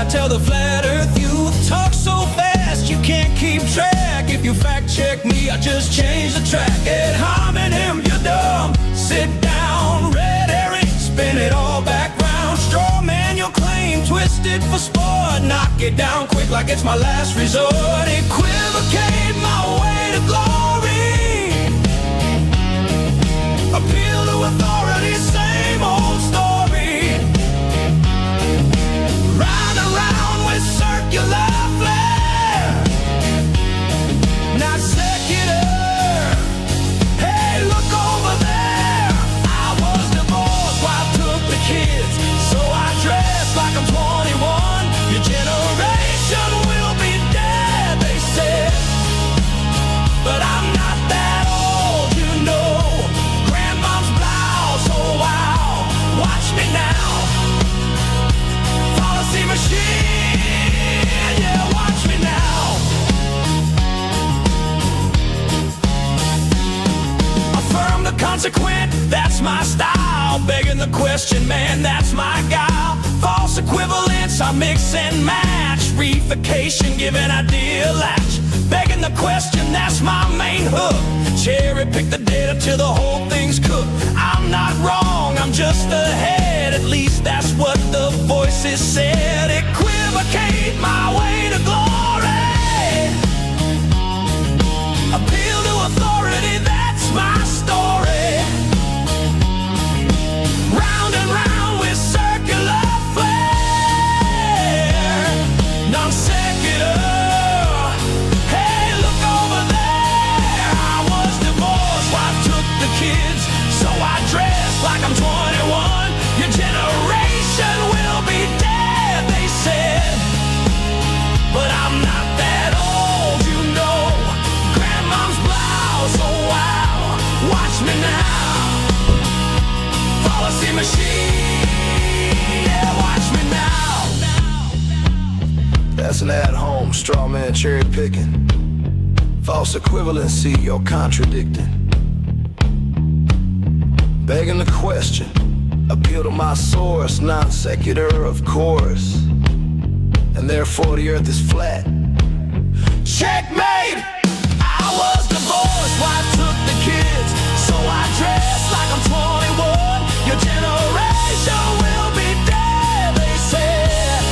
I tell the flat earth youth, talk so fast you can't keep track. If you fact check me, I just change the track. Ad hominem, you're dumb. Sit down, red herring, spin it all back round. Straw man, your claim, twisted for sport. Knock it down quick like it's my last resort. Equivocate my way to glory. Appeal to authority, same old story. Round and round with circular flare. Not secular. Hey, look over there. I was divorced, wife took the kids, so I dress like I'm 21. Your generation will be dead, they said. But I'm not that old, you know. Grandma's blouse, oh wow. Watch me now. Fallacy machine, yeah, watch me now. Affirm the consequent, that's my style. Begging the question, man, that's my guile. False equivalence, I mix and match. Reification, give an idea latch. Begging the question, that's my main hook. Cherry pick the data till the whole thing's cooked. I'm not wrong, I'm just ahead. At least that's what the voices said. Equivocate my way to glory. Appeal to authority, that's my story. Round and round with circular flare. Non sequitur. Hey, look over there. I was divorced, wife took the kids, so I dress like I'm 21. Your generation will be dead, they said. But I'm not that old, you know. Grandma's blouse, oh wow. Watch me now. Fallacy machine, yeah, watch me now. That's an at-home straw man cherry picking. False equivalency, you're contradicting. Begging the question, appeal to my source, non sequitur, of course. And therefore the earth is flat. Checkmate! I was divorced, wife took the kids, so I dress like I'm 21. Your generation will be dead, they said.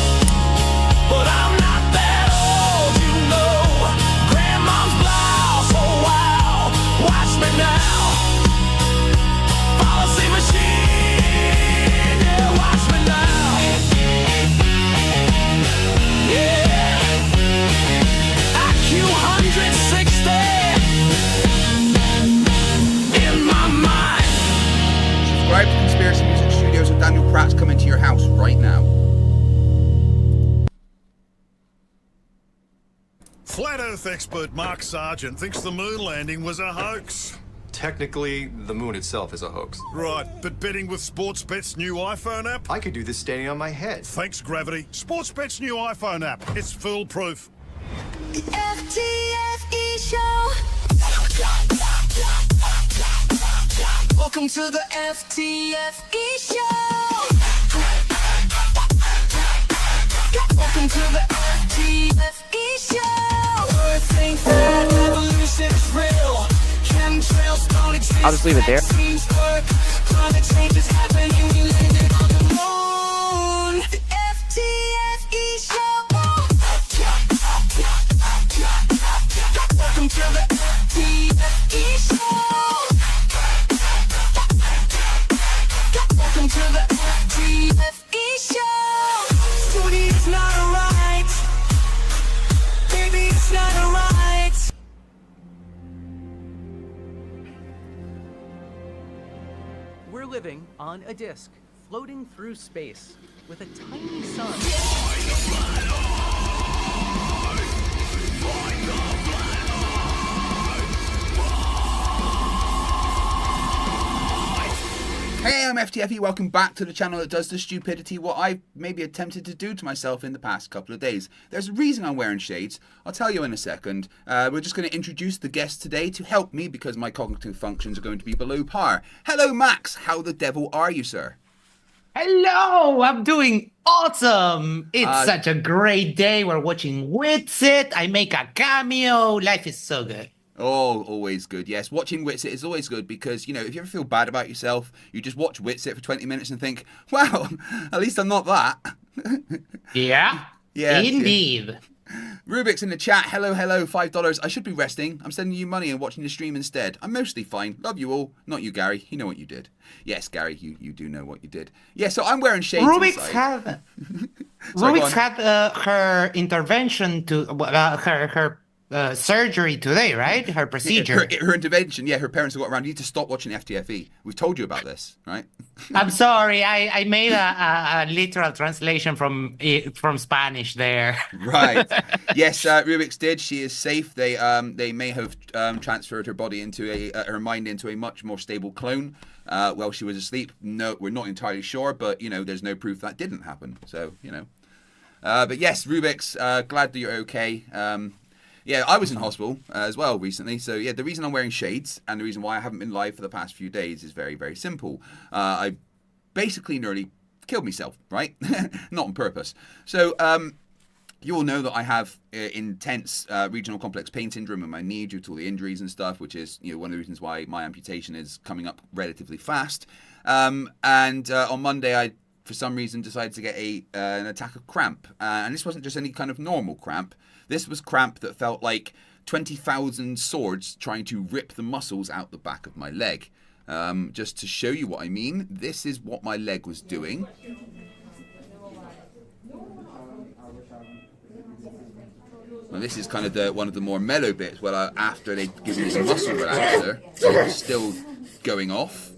But I'm not that old, you know. Grandma's blouse, oh wow. Watch me now. Fallacy machine, yeah, watch me now. Yeah. IQ 160 in my mind. Subscribe to Conspiracy Music Studios with Daniel Pratt's coming to your house right now. Flat Earth expert Mark Sargent thinks the moon landing was a hoax. Technically, the moon itself is a hoax. Right, but betting with Sportsbet's new iPhone app? I could do this standing on my head. Thanks, Gravity. Sportsbet's new iPhone app. It's foolproof. The FTFE show. Welcome to the FTFE show. Welcome to the FTFE show. Earth think that evolution's real. Chemtrails, politics, I'll just leave it there. vaccines work. Climate change is happening. We landed on the moon. The FTFE show. Welcome to the FTFE show. Welcome to the FTFE show. Study, it's not alright. Baby, it's not alright. We're living on a disk, floating through space, with a tiny sun. Hey, I'm FTFE. Welcome back to the channel that does the stupidity what I've maybe attempted to do to myself in the past couple of days. There's a reason I'm wearing shades. I'll tell you in a second. We're just going to introduce the guest today to help me because my cognitive functions are going to be below par. Hello, Max. How the devil are you, sir? Hello, I'm doing awesome. It's Uh, such a great day. We're watching Witsit. I make a cameo. Life is so good. Oh, always good. Yes, watching Witsit is always good because, if you ever feel bad about yourself, you just watch Witsit for 20 minutes and think, wow, at least I'm not that. Yeah, Yes, yes. indeed. Rubik's in the chat. Hello, hello, $5. I should be resting. I'm sending you money and watching the stream instead. I'm mostly fine. Love you all. Not you, Gary. You know what you did. Yes, Gary, you do know what you did. Yeah, so I'm wearing shades Rubik's inside. had Sorry, go Rubik's on. had her intervention to her surgery today, right? Her procedure. Her intervention. Yeah, her parents have got around. You need to stop watching FTFE. We've told you about this, right? I'm sorry, I made a literal translation from Spanish there. Right. Yes, Rubik's did. She is safe. They may have transferred her body into her mind into a much more stable clone while she was asleep. No, we're not entirely sure, but there's no proof that didn't happen. So but yes, Rubik's. Glad that you're okay. Yeah, I was in hospital as well recently. So yeah, the reason I'm wearing shades and the reason why I haven't been live for the past few days is very, very simple. I basically nearly killed myself, right? Not on purpose. So you all know that I have intense regional complex pain syndrome in my knee due to all the injuries and stuff, which is one of the reasons why my amputation is coming up relatively fast. And on Monday, I for some reason decided to get an attack of cramp, and this wasn't just any kind of normal cramp. This was cramp that felt like 20,000 swords trying to rip the muscles out the back of my leg. Just to show you what I mean, this is what my leg was doing. Well, this is kind of one of the more mellow bits where after they give me the muscle relaxer, it's still going off.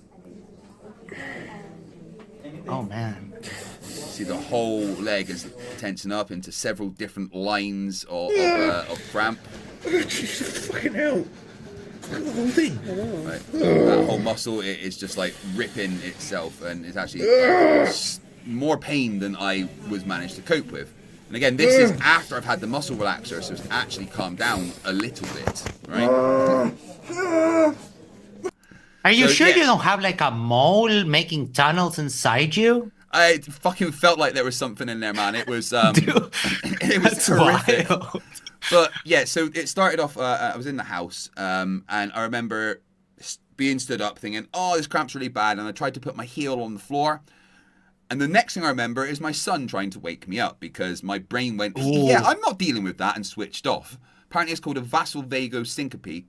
Oh man. See, the whole leg is tensing up into several different lines of cramp. Fucking hell. The whole thing. Right. That whole muscle is just like ripping itself, and it's actually more pain than I was managed to cope with. And again, this is after I've had the muscle relaxer, so it's actually calmed down a little bit, right? Are you So, sure yeah. you don't have like a mole making tunnels inside you? I fucking felt like there was something in there, man. It was Dude, it was that's terrific. wild. But yeah, so it started off. I was in the house, and I remember being stood up, thinking, "Oh, this cramp's really bad." And I tried to put my heel on the floor, and the next thing I remember is my son trying to wake me up because my brain went, "Yeah, I'm not dealing with that," and switched off. Apparently, it's called a vasovagal syncope.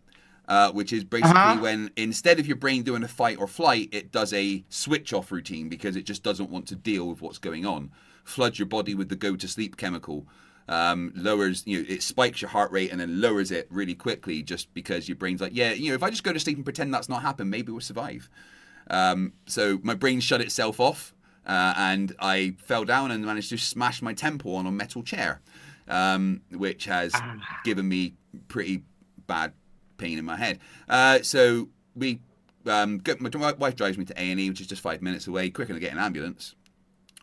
Which is basically when instead of your brain doing a fight or flight, it does a switch off routine because it just doesn't want to deal with what's going on. Floods your body with the go to sleep chemical, lowers, it spikes your heart rate and then lowers it really quickly just because your brain's like, yeah, if I just go to sleep and pretend that's not happened, maybe we'll survive. So my brain shut itself off and I fell down and managed to smash my temple on a metal chair, which has given me pretty bad pain in my head. So we my wife drives me to A&E, which is just 5 minutes away, quicker to get an ambulance.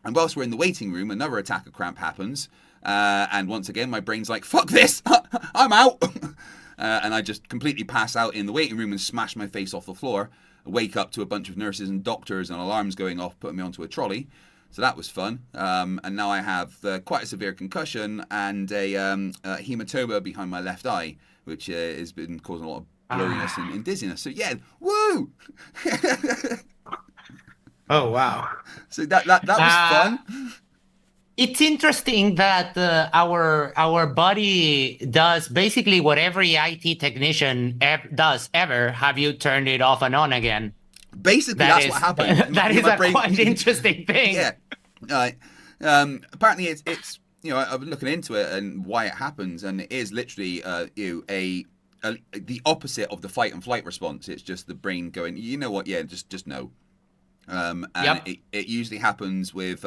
And whilst we're in the waiting room, another attack of cramp happens. And once again, my brain's like, fuck this, I'm out. And I just completely pass out in the waiting room and smash my face off the floor. I wake up to a bunch of nurses and doctors and alarms going off, putting me onto a trolley. So that was fun. And now I have quite a severe concussion and a hematoma behind my left eye, which has been causing a lot of blurriness and dizziness. So yeah, woo! Oh wow! So that was fun. It's interesting that our body does basically what every IT technician does ever. Have you turned it off and on again? Basically, that's what happened. That is My a brain- quite interesting thing. Yeah. Apparently, it's I've been looking into it and why it happens, and it is literally the opposite of the fight and flight response. It's just the brain going, you know what? Yeah, just no. And it usually happens with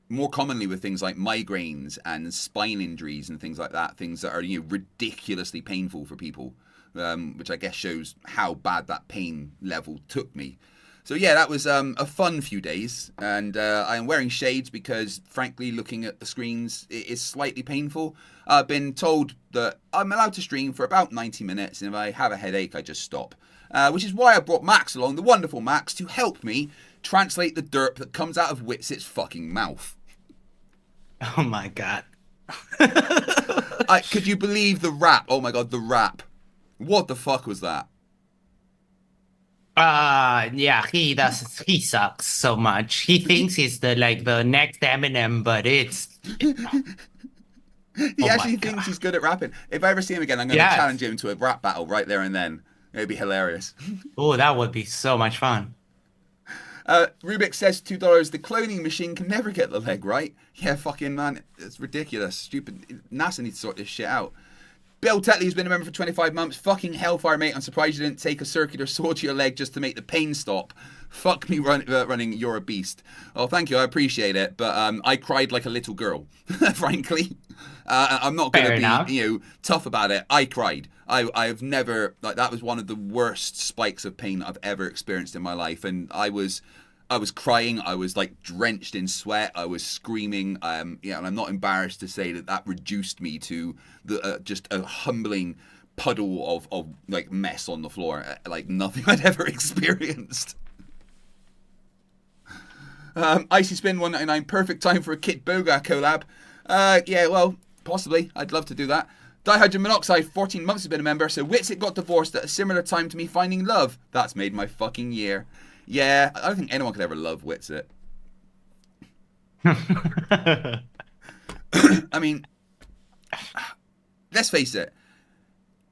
more commonly with things like migraines and spine injuries and things like that. Things that are ridiculously painful for people, which I guess shows how bad that pain level took me. So yeah, that was a fun few days, and I am wearing shades because, frankly, looking at the screens is slightly painful. I've been told that I'm allowed to stream for about 90 minutes, and if I have a headache, I just stop. Which is why I brought Max along, the wonderful Max, to help me translate the derp that comes out of Witsit's fucking mouth. Oh my god. Could you believe the rap? Oh my god, the rap. What the fuck was that? Yeah, he sucks so much. He thinks he's the next Eminem, but it's He actually thinks he's good at rapping. If I ever see him again, I'm going to challenge him to a rap battle right there and then. It'd be hilarious. Oh, that would be so much fun. Rubik says $2, the cloning machine can never get the leg right. Yeah, fucking man, it's ridiculous. Stupid. NASA needs to sort this shit out. Bill Tetley's been a member for 25 months. Fucking hellfire, mate. I'm surprised you didn't take a circular saw to your leg just to make the pain stop. Fuck me running. You're a beast. Oh, thank you. I appreciate it. But I cried like a little girl, frankly. I'm not going to be, tough about it. I cried. I've never, that was one of the worst spikes of pain I've ever experienced in my life. And I was crying. I was drenched in sweat. I was screaming. And I'm not embarrassed to say that reduced me to just a humbling puddle of mess on the floor, like nothing I'd ever experienced. Icy Spin 199, perfect time for a Kit Boga collab. Yeah, well, possibly. I'd love to do that. Dihydrogen Monoxide, 14 months has been a member, so Witsit got divorced at a similar time to me finding love. That's made my fucking year. Yeah, I don't think anyone could ever love Witsit. I mean, let's face it.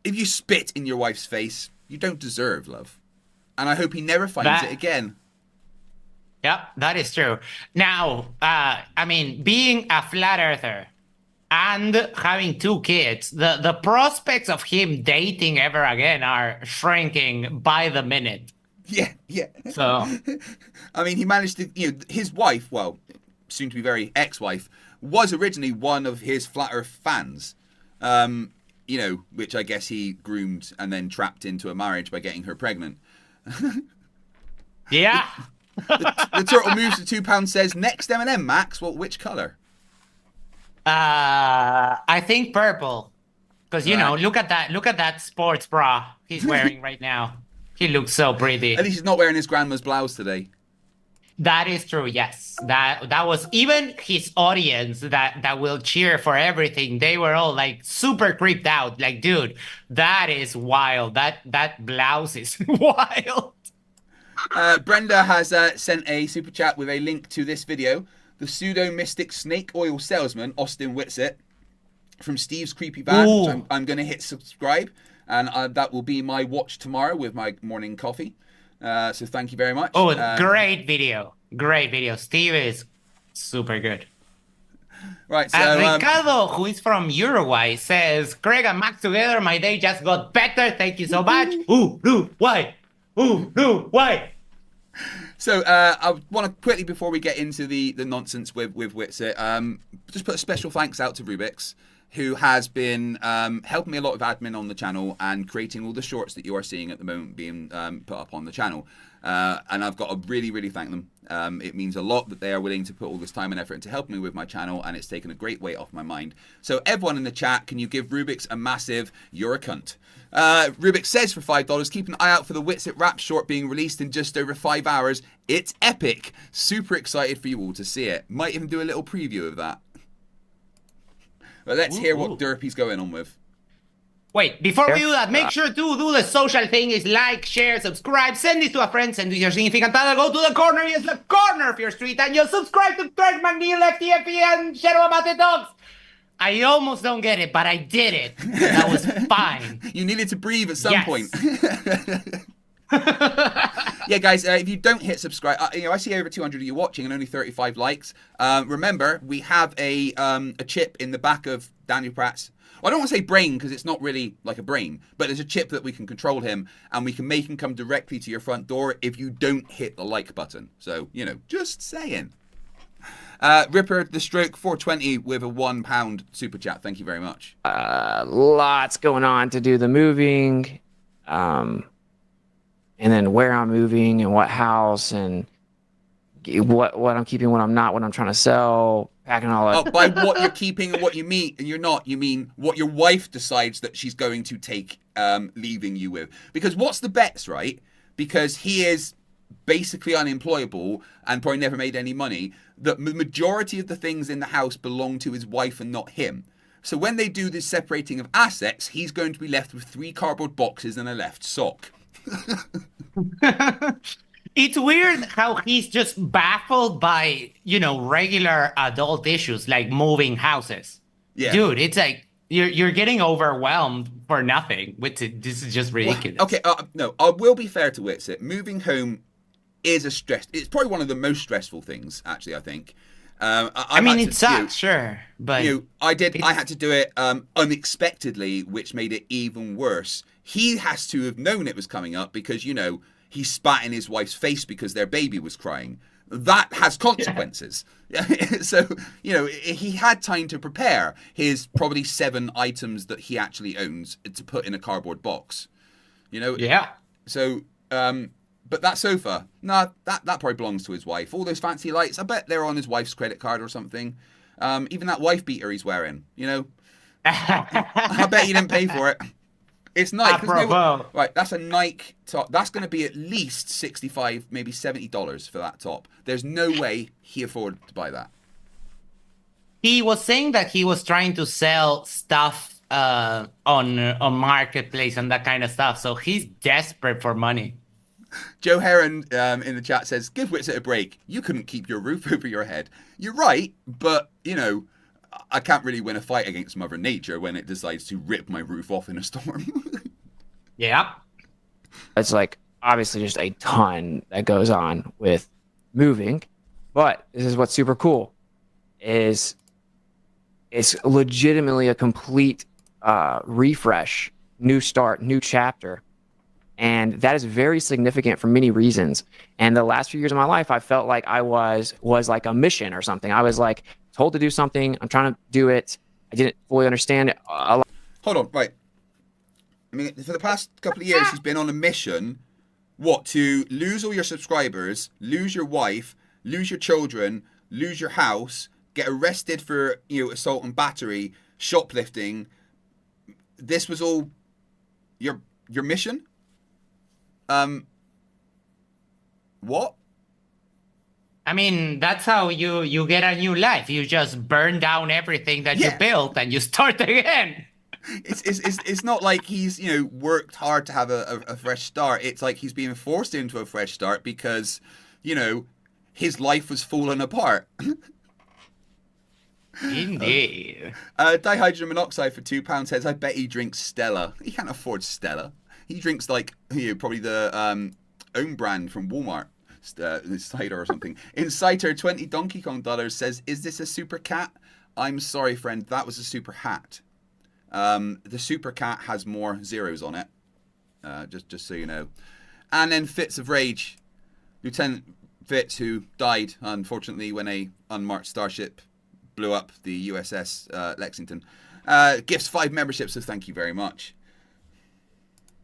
If you spit in your wife's face, you don't deserve love. And I hope he never finds it again. Yep, that is true. Now, I mean, being a flat earther and having 2 kids, the prospects of him dating ever again are shrinking by the minute. Yeah. So, I mean, he managed to, his wife, well, soon to be very ex-wife, was originally one of his Flat Earth fans, which I guess he groomed and then trapped into a marriage by getting her pregnant. Yeah. The turtle moves to £2, says, next M&M, Max, well, which colour? I think purple. Because, look at that sports bra he's wearing right now. He looks so pretty. At least he's not wearing his grandma's blouse today. That is true, yes. That was even his audience that will cheer for everything. They were all super creeped out. Dude, that is wild. That blouse is wild. Brenda has sent a super chat with a link to this video. The pseudo-mystic snake oil salesman, Austin Witsit, from Steve's Creepy Van, which I'm going to hit subscribe. And that will be my watch tomorrow with my morning coffee. So thank you very much. Oh, great video. Great video. Steve is super good. Right, so... Ricardo, who is from Uruguay, says, Craig and Max together, my day just got better. Thank you so much. Why? So I want to quickly, before we get into the nonsense with Witsit, just put a special thanks out to Rubik's, who has been helping me a lot with admin on the channel and creating all the shorts that you are seeing at the moment being put up on the channel. And I've got to really, really thank them. It means a lot that they are willing to put all this time and effort into helping me with my channel, and it's taken a great weight off my mind. So everyone in the chat, can you give Rubik's a massive "you're a cunt"? Rubik says for $5, keep an eye out for the Witsit rap short being released in just over 5 hours. It's epic. Super excited for you all to see it. Might even do a little preview of that. But let's hear what Derpy's going on with. Wait, before we do that, make sure to do the social thing is like, share, subscribe, send this to a friend, send this to your significant other, go to the corner, yes, the corner of your street, and you'll subscribe to Craig McNeil, FTFE, and Shadow Amate Dogs. I almost don't get it, but I did it. That was fine. You needed to breathe at some point. Yeah, guys, if you don't hit subscribe, I see over 200 of you watching and only 35 likes. Remember, we have a chip in the back of Daniel Pratt's. Well, I don't want to say brain because it's not really like a brain, but there's a chip that we can control him and we can make him come directly to your front door if you don't hit the like button. So, just saying. Ripper the Stroke 420 with a £1 super chat. Thank you very much. Lots going on to do the moving. And and then where I'm moving and what house and what I'm keeping, what I'm not, what I'm trying to sell, packing all Oh, up. by what you're keeping and what you mean and you're not, you mean what your wife decides that she's going to take leaving you with. Because what's the bets, right? Because he is basically unemployable and probably never made any money. The majority of the things in the house belong to his wife and not him. So when they do this separating of assets, he's going to be left with 3 cardboard boxes and a left sock. It's weird how he's just baffled by, regular adult issues like moving houses. Yeah. Dude, it's like you're getting overwhelmed for nothing. This is just ridiculous. Okay, no, I will be fair to Witsit. Moving home is a stress. It's probably one of the most stressful things, actually, I think. I mean, it sucks, sure, but I had to do it unexpectedly, which made it even worse. He has to have known it was coming up because he spat in his wife's face because their baby was crying. That has consequences. So he had time to prepare his probably 7 items that he actually owns to put in a cardboard box. Yeah. So but that sofa, nah, that probably belongs to his wife. All those fancy lights, I bet they're on his wife's credit card or something. Even that wife beater he's wearing, I bet he didn't pay for it. It's Nike. Right, that's a Nike top. That's going to be at least $65, maybe $70 for that top. There's no way he afforded to buy that. He was saying that he was trying to sell stuff on marketplace and that kind of stuff. So he's desperate for money. Joe Heron in the chat says, "Give Witsit a break. You couldn't keep your roof over your head." You're right, but I can't really win a fight against Mother Nature when it decides to rip my roof off in a storm. Yeah. It's like obviously just a ton that goes on with moving, but this is what's super cool is it's legitimately a complete refresh, new start, new chapter. And that is very significant for many reasons. And the last few years of my life, I felt like I was like a mission or something. I was like told to do something. I'm trying to do it. I didn't fully understand it. Hold on, right. I mean, for the past couple of years, he's been on a mission. What, to lose all your subscribers, lose your wife, lose your children, lose your house, get arrested for assault and battery, shoplifting. This was all your mission? What? I mean, that's how you get a new life. You just burn down everything that you built and you start again. It's not like he's worked hard to have a fresh start. It's like he's being forced into a fresh start because his life was falling apart. Indeed. Dihydrogen monoxide for £2 says, "I bet he drinks Stella." He can't afford Stella. He drinks like probably the own brand from Walmart, cider or something. Inciter 20 Donkey Kong dollars says, "Is this a super cat?" I'm sorry, friend, that was a super hat. The super cat has more zeros on it, just so you know. And then Fits of Rage, Lieutenant Fitz, who died unfortunately when a unmarked starship blew up the USS Lexington, gifts 5 memberships, so thank you very much.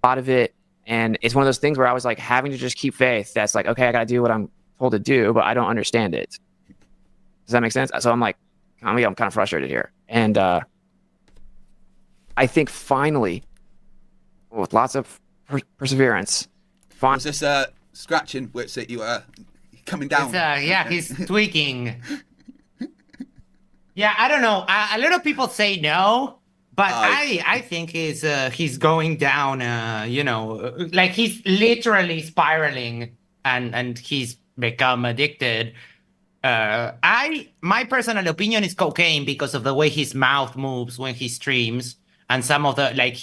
A lot of it, and it's one of those things where I was like having to just keep faith. That's like, okay, I gotta do what I'm told to do, but I don't understand it. Does that make sense? So I'm like, I'm kind of frustrated here, and I think finally, with lots of perseverance, was this scratching? Witsit, you coming down? He's tweaking. Yeah, I don't know. A lot of people say no. But I think he's going down, like he's literally spiraling and he's become addicted. My personal opinion is cocaine because of the way his mouth moves when he streams. And some of the, like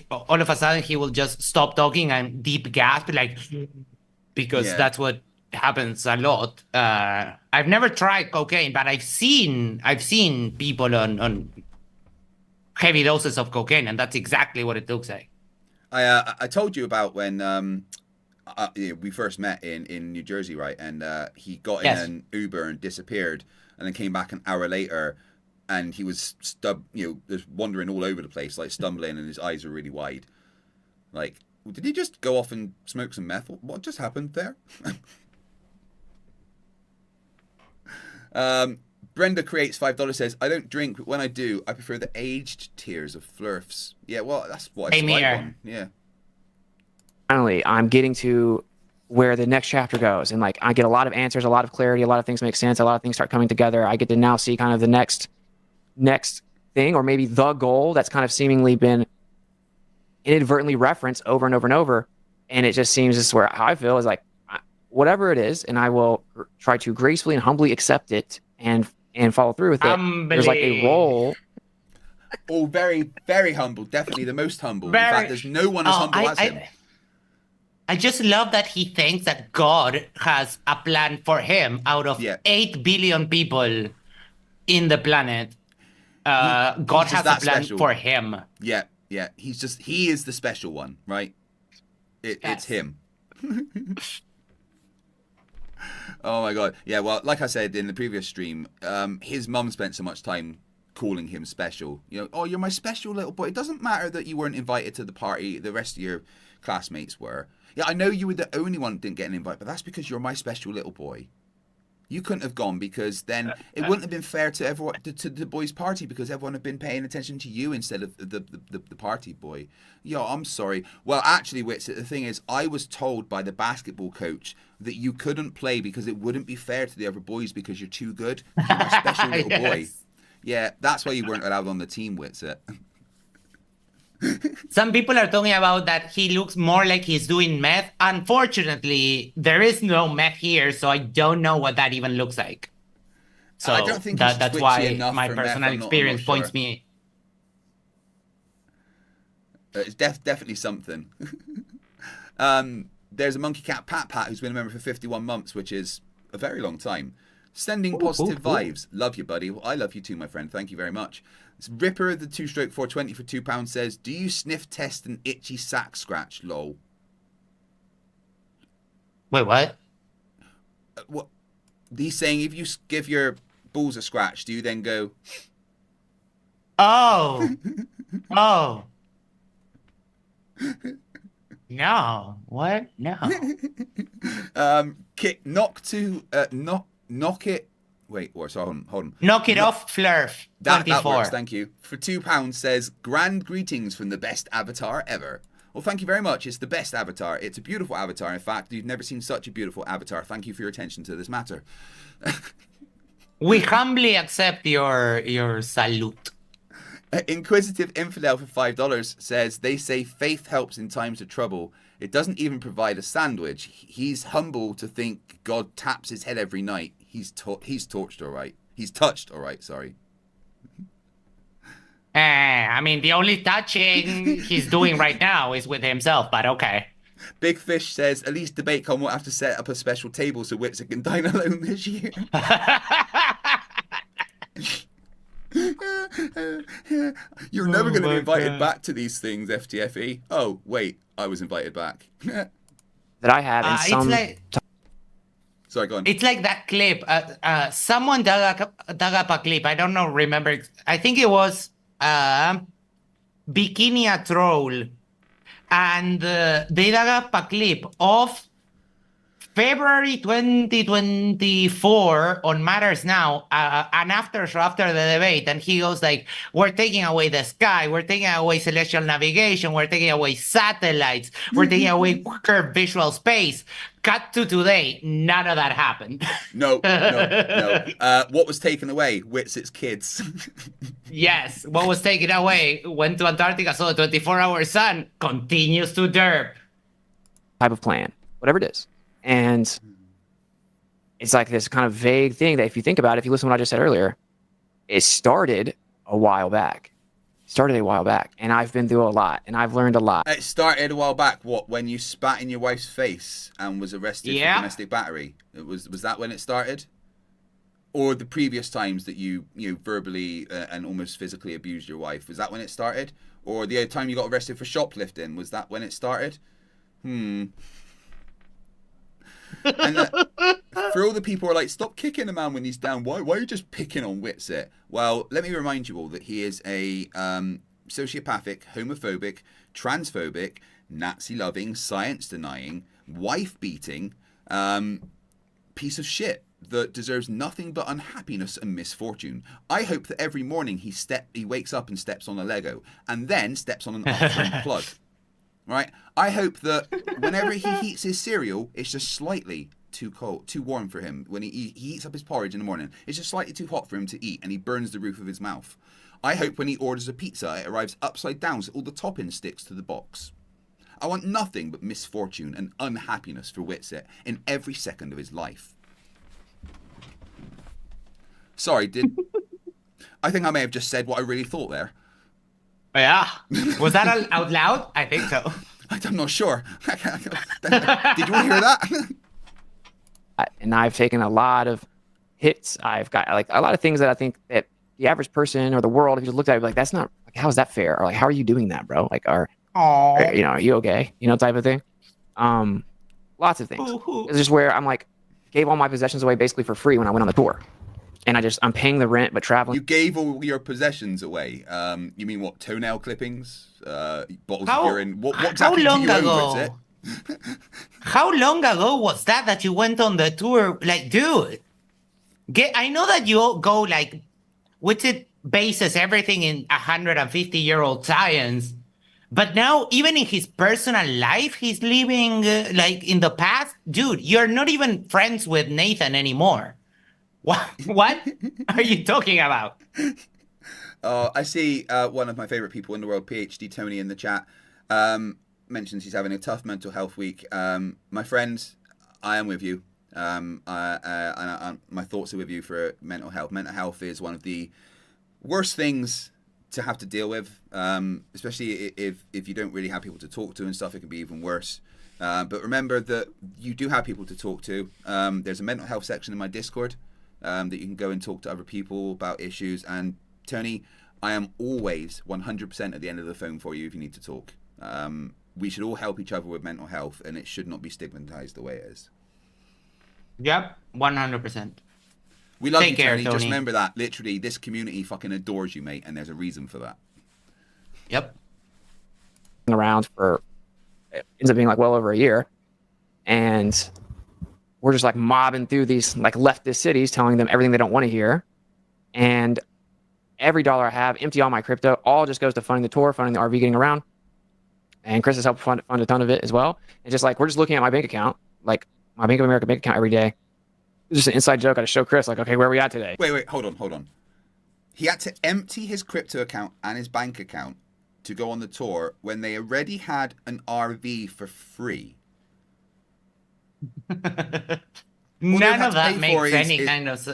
all of a sudden he will just stop talking and deep gasp, because that's what happens a lot. I've never tried cocaine, but I've seen people on heavy doses of cocaine, and that's exactly what it looks like. I told you about when we first met in New Jersey, right? And he got in an Uber and disappeared, and then came back an hour later, and he was just wandering all over the place, like stumbling, and his eyes were really wide. Like, Did he just go off and smoke some meth? What just happened there? Brenda creates $5 says, I don't drink, but when I do, I prefer the aged tears of Flerfs. Yeah, well, that's what I Same survived here. on. Yeah. Finally, I'm getting to where the next chapter goes, and like I get a lot of answers, a lot of clarity, a lot of things make sense, a lot of things start coming together. I get to now see kind of the next thing, or maybe the goal that's kind of seemingly been inadvertently referenced over and over and over. And it just seems this is where how I feel is like whatever it is, and I will try to gracefully and humbly accept it and follow through with it. There's like a role. Oh, very, very humble. Definitely the most humble. In Very- fact, there's no one as humble as him. I just love that he thinks that God has a plan for him out of Yeah. 8 billion people in the planet. God just has a that plan special. for him. Yeah, yeah. He is the special one, right? It's him. Oh my god. Yeah, well, like I said in the previous stream, his mum spent so much time calling him special. You know, oh, you're my special little boy. It doesn't matter that you weren't invited to the party, the rest of your classmates were. Yeah, I know you were the only one that didn't get an invite, but that's because you're my special little boy. You couldn't have gone because then it wouldn't have been fair to everyone to the boys' party because everyone had been paying attention to you instead of the party boy. Yo, I'm sorry. Well, actually, Witsit, the thing is, I was told by the basketball coach that you couldn't play because it wouldn't be fair to the other boys because you're too good. You're my special little boy. Yes. Yeah, that's why you weren't allowed on the team, Witsit. Some people are talking about that he looks more like he's doing meth. Unfortunately, there is no meth here, so I don't know what that even looks like. So I don't think he's that's twitchy why enough my for meth, personal I'm not experience sure. points me. It's definitely something. There's a monkey cat Pat who's been a member for 51 months, which is a very long time. Sending positive vibes. Love you, buddy. Well, I love you too, my friend. Thank you very much. It's Ripper, the 2-stroke 420 for £2 says, do you sniff test an itchy sack scratch? Lol. Wait, what? What? He's saying if you give your balls a scratch, do you then go... Oh. Oh. No. What? No. Knock it. Wait, hold on. Knock it off, Flerf. That 24. works, thank you. For £2 says, grand greetings from the best avatar ever. Well, thank you very much. It's the best avatar. It's a beautiful avatar. In fact, you've never seen such a beautiful avatar. Thank you for your attention to this matter. We humbly accept your salute. Inquisitive Infidel for $5 says, they say faith helps in times of trouble. It doesn't even provide a sandwich. He's humble to think God taps his head every night. He's torched all right. He's touched all right, sorry. I mean, the only touching he's doing right now is with himself, but okay. Big Fish says, at least DebateCon will have to set up a special table so Witsit can dine alone this year. You're never going to be invited back to these things, FTFE. Oh, wait, I was invited back. That I have in some. Sorry, go on. It's like that clip. Someone dug up a clip. I don't know. Remember? I think it was Bikini a Troll, and they dug up a clip of February 2024 on Matters Now, an after show after the debate, and he goes like, we're taking away the sky, we're taking away celestial navigation, we're taking away satellites, we're taking away curved visual space. Cut to today, none of that happened. No. What was taken away? Witsit's kids. Yes, what was taken away went to Antarctica, so the 24-hour sun continues to derp. Type of plan, whatever it is. And it's like this kind of vague thing that if you think about it, if you listen to what I just said earlier, it started a while back. And I've been through a lot, and I've learned a lot. It started a while back, what, when you spat in your wife's face and was arrested for domestic battery? Was that when it started? Or the previous times that you verbally and almost physically abused your wife? Was that when it started? Or the other time you got arrested for shoplifting? Was that when it started? And for all the people who are like, stop kicking a man when he's down. Why are you just picking on Witsit? Well, let me remind you all that he is a sociopathic, homophobic, transphobic, Nazi-loving, science-denying, wife-beating piece of shit that deserves nothing but unhappiness and misfortune. I hope that every morning he wakes up and steps on a Lego, and then steps on an off-road plug. Right? I hope that whenever he heats his cereal, it's just slightly too cold, too warm for him. When he heats up his porridge in the morning, it's just slightly too hot for him to eat, and he burns the roof of his mouth. I hope when he orders a pizza, it arrives upside down so all the topping sticks to the box. I want nothing but misfortune and unhappiness for Witset in every second of his life. Sorry, I think I may have just said what I really thought there. Yeah. Was that out loud? I think so. I'm not sure. Did you hear that? And I've taken a lot of hits. I've got like a lot of things that I think that the average person or the world, if you just looked at it, be like, that's not, like, how is that fair? Or like, how are you doing that, bro? Like, are you okay? Type of thing. Lots of things. It's just where I'm like, gave all my possessions away basically for free when I went on the tour. And I'm paying the rent, but traveling. You gave all your possessions away. You mean what? Toenail clippings, bottles of urine. What exactly how long do you own, ago? How long ago was that you went on the tour? Like, dude, I know that you go like, Witsit bases everything in 150-year-old science, but now even in his personal life, he's living like in the past. Dude, you're not even friends with Nathan anymore. What are you talking about? I see one of my favorite people in the world, PhD Tony, in the chat, mentions he's having a tough mental health week. My friends, I am with you. My thoughts are with you for mental health. Mental health is one of the worst things to have to deal with, especially if you don't really have people to talk to and stuff. It can be even worse. But remember that you do have people to talk to. There's a mental health section in my Discord that you can go and talk to other people about issues. And Tony, I am always 100% at the end of the phone for you if you need to talk. We should all help each other with mental health, and it should not be stigmatized the way it is. Yep, 100%. We love Take you, care, Tony. Tony. Just remember that. Literally, this community fucking adores you, mate, and there's a reason for that. Yep. Around for, it ends up being like well over a year. And we're just like mobbing through these like leftist cities, telling them everything they don't want to hear. And every dollar I have, empty all my crypto, all just goes to funding the tour, funding the RV, getting around. And Chris has helped fund a ton of it as well. And just like, we're just looking at my bank account, like my Bank of America bank account every day. It's just an inside joke. I just show Chris, like, okay, where are we at today? Wait, hold on. He had to empty his crypto account and his bank account to go on the tour when they already had an RV for free. None of that makes any kind of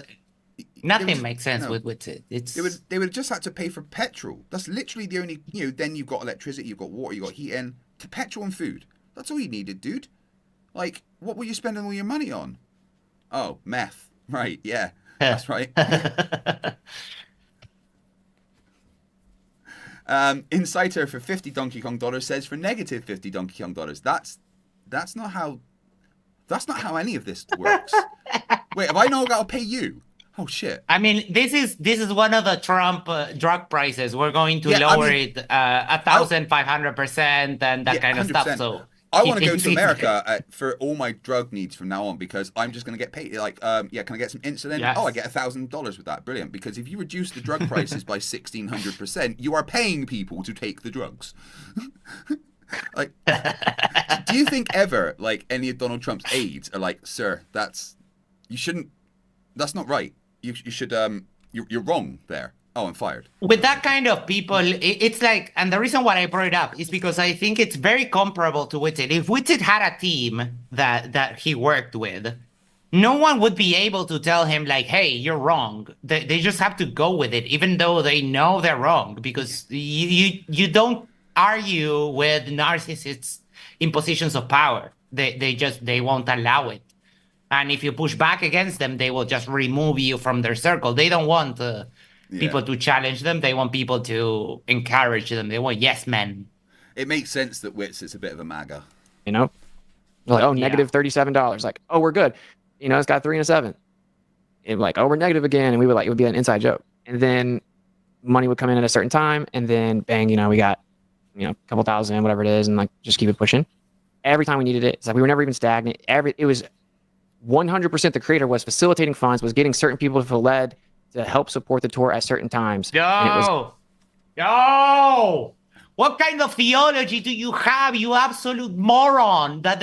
nothing makes sense with it. It's they would have just had to pay for petrol. That's literally the only, then you've got electricity, you've got water, you've got heating, petrol and food. That's all you needed, dude. Like, what were you spending all your money on? Oh, meth. Right, yeah. That's right. Inciter for 50 Donkey Kong dollars says for negative 50 Donkey Kong dollars. That's not how any of this works. Wait, have I now got to pay you? Oh shit! I mean, this is one of the Trump drug prices. We're going to lower it 1,500% and that kind of stuff. So I want to go to America for all my drug needs from now on, because I'm just going to get paid. Like, can I get some insulin? Yes. Oh, I get $1,000 with that. Brilliant. Because if you reduce the drug prices by 1,600%, you are paying people to take the drugs. Like, do you think ever, like, any of Donald Trump's aides are like, sir, that's not right. You should, you're wrong there. Oh, I'm fired. With that kind of people, it's like, and the reason why I brought it up is because I think it's very comparable to Witsit. If Witsit had a team that he worked with, no one would be able to tell him like, hey, you're wrong. They just have to go with it, even though they know they're wrong, because you don't argue with narcissists in positions of power. They won't allow it. And if you push back against them, they will just remove you from their circle. They don't want people to challenge them. They want people to encourage them. They want yes men. It makes sense that Witsit's a bit of a MAGA. Like, oh, negative $37. Like, oh, we're good. It's got 3 and a 7. And like, oh, we're negative again. And it would be an inside joke. And then money would come in at a certain time, and then bang, we got, a couple thousand, whatever it is, and like just keep it pushing. Every time we needed it, it's like we were never even stagnant. It was 100% the creator was facilitating funds, was getting certain people to feel led to help support the tour at certain times. Yo, what kind of theology do you have, you absolute moron? That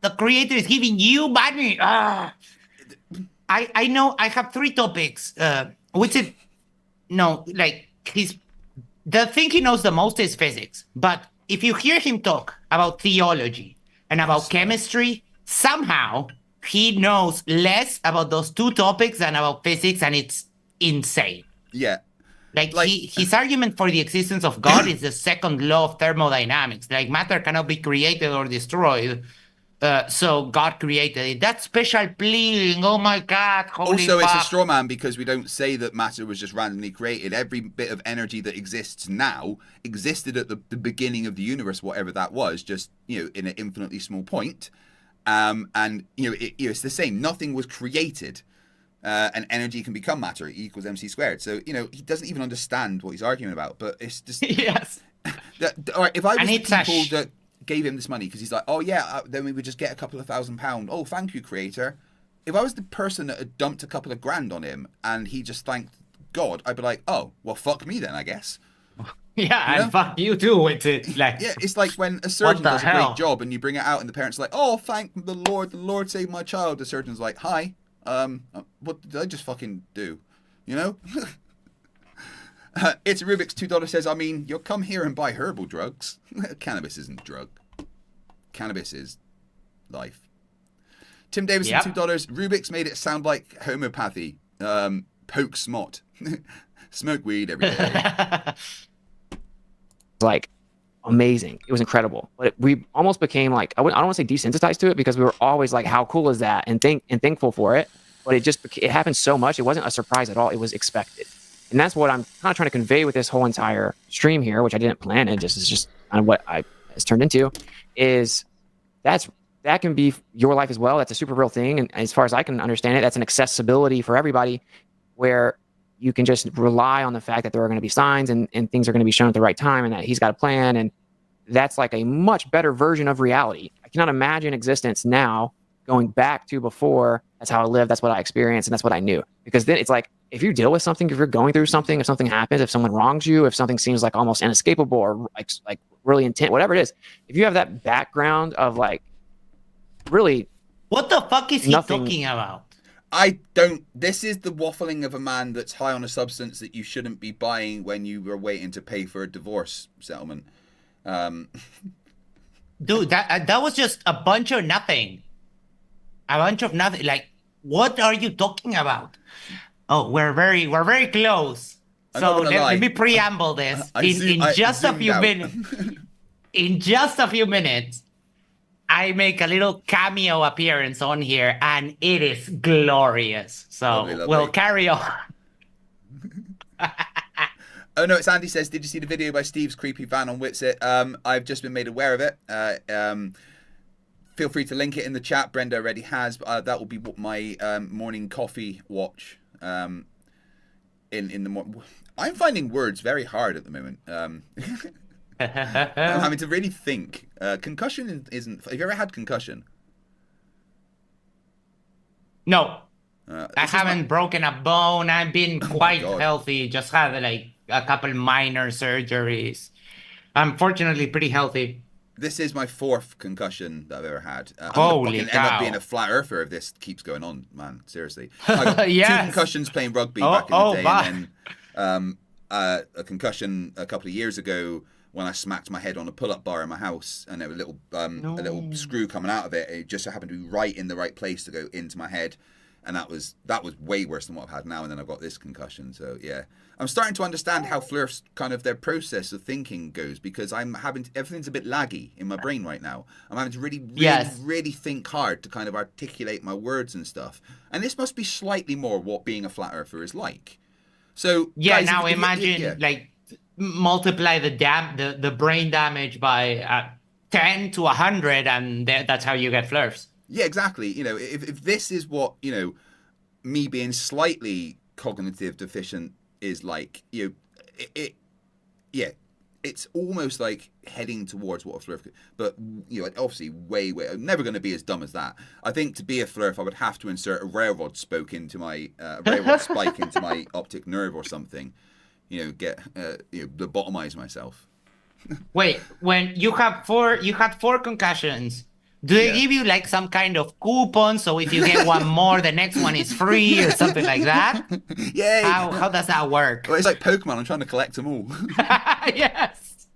the creator is giving you money. I know. I have 3 topics. Witsit, no, like the thing he knows the most is physics. But if you hear him talk about theology and about chemistry, somehow he knows less about those 2 topics than about physics, and it's insane. Yeah. Like his argument for the existence of God is the second law of thermodynamics. Like matter cannot be created or destroyed. So God created it. That's special pleading. Oh my God. Holy Also, fuck. it's a straw man because we don't say that matter was just randomly created. Every bit of energy that exists now existed at the beginning of the universe, whatever that was, just, in an infinitely small point. And, it's the same. Nothing was created. And energy can become matter. E equals mc squared. So, he doesn't even understand what he's arguing about. But it's just... Yes. All right, if I was the people that gave him this money because he's like, oh yeah, then we would just get a couple of £1,000. Oh, thank you, creator. If I was the person that had dumped a couple of grand on him and he just thanked God, I'd be like, oh, well, fuck me then, I guess. Yeah, and fuck you too with it. Like, yeah, it's like when a surgeon does a great job and you bring it out and the parents are like, oh, thank the Lord saved my child. The surgeon's like, hi, what did I just fucking do? It's Rubik's $2 says, I mean, you'll come here and buy herbal drugs. Cannabis isn't a drug. Cannabis is life. Tim Davison, $2. Rubik's made it sound like homeopathy. Poke smot. Smoke weed every day. Like amazing. It was incredible. But we almost became like, I don't want to say desensitized to it because we were always like, how cool is that? And thankful for it. But it happened so much. It wasn't a surprise at all. It was expected. And that's what I'm kind of trying to convey with this whole entire stream here, which I didn't plan. It just is just kind of what it's turned into, is that can be your life as well. That's a super real thing. And as far as I can understand it, that's an accessibility for everybody where you can just rely on the fact that there are going to be signs and things are going to be shown at the right time and that he's got a plan. And that's like a much better version of reality. I cannot imagine existence now going back to before. That's how I lived. That's what I experienced. And that's what I knew. Because then it's like, if you deal with something, if you're going through something, if something happens, if someone wrongs you, if something seems like almost inescapable or like really intense, whatever it is, if you have that background of like really, what the fuck is he talking about? This is the waffling of a man that's high on a substance that you shouldn't be buying when you were waiting to pay for a divorce settlement. Dude, that was just a bunch of nothing. A bunch of nothing. Like, what are you talking about? Oh, we're very close. So let me preamble this. In just a few minutes, I make a little cameo appearance on here, and it is glorious. So lovely. We'll carry on. Oh no, it's Andy says, did you see the video by Steve's creepy van on Witsit? I've just been made aware of it. Feel free to link it in the chat. Brenda already has. That will be my morning coffee watch. In the morning. I'm finding words very hard at the moment. I'm having to really think. Concussion isn't. Have you ever had concussion? No, I haven't broken a bone. I've been quite healthy. Just had like a couple minor surgeries. I'm fortunately pretty healthy. This is my 4th concussion that I've ever had. Holy I'm cow. end up being a flat earther if this keeps going on, man. Seriously. I got 2 concussions playing rugby back in the day, and then a concussion a couple of years ago when I smacked my head on a pull-up bar in my house, and there was a little screw coming out of it. It just happened to be right in the right place to go into my head, and that was way worse than what I've had now. And then I've got this concussion. So yeah, I'm starting to understand how Flerfs kind of their process of thinking goes, because everything's a bit laggy in my brain right now. I'm having to really think hard to kind of articulate my words and stuff. And this must be slightly more what being a flat earther is like. So yeah, guys, now imagine like multiply the brain damage by 10 to 100, and that's how you get Flerfs. Yeah, exactly. If this is what, me being slightly cognitive deficient is like, yeah, it's almost like heading towards what a Flerf could, but obviously way. I'm never going to be as dumb as that. I think to be a Flerf, I would have to insert a railroad spike into my optic nerve or something. Get lobotomize myself. Wait, when you had four concussions. Do they give you like some kind of coupon? So if you get one more, the next one is free or something like that? Yay! How does that work? Well, it's like Pokemon. I'm trying to collect them all. Yes.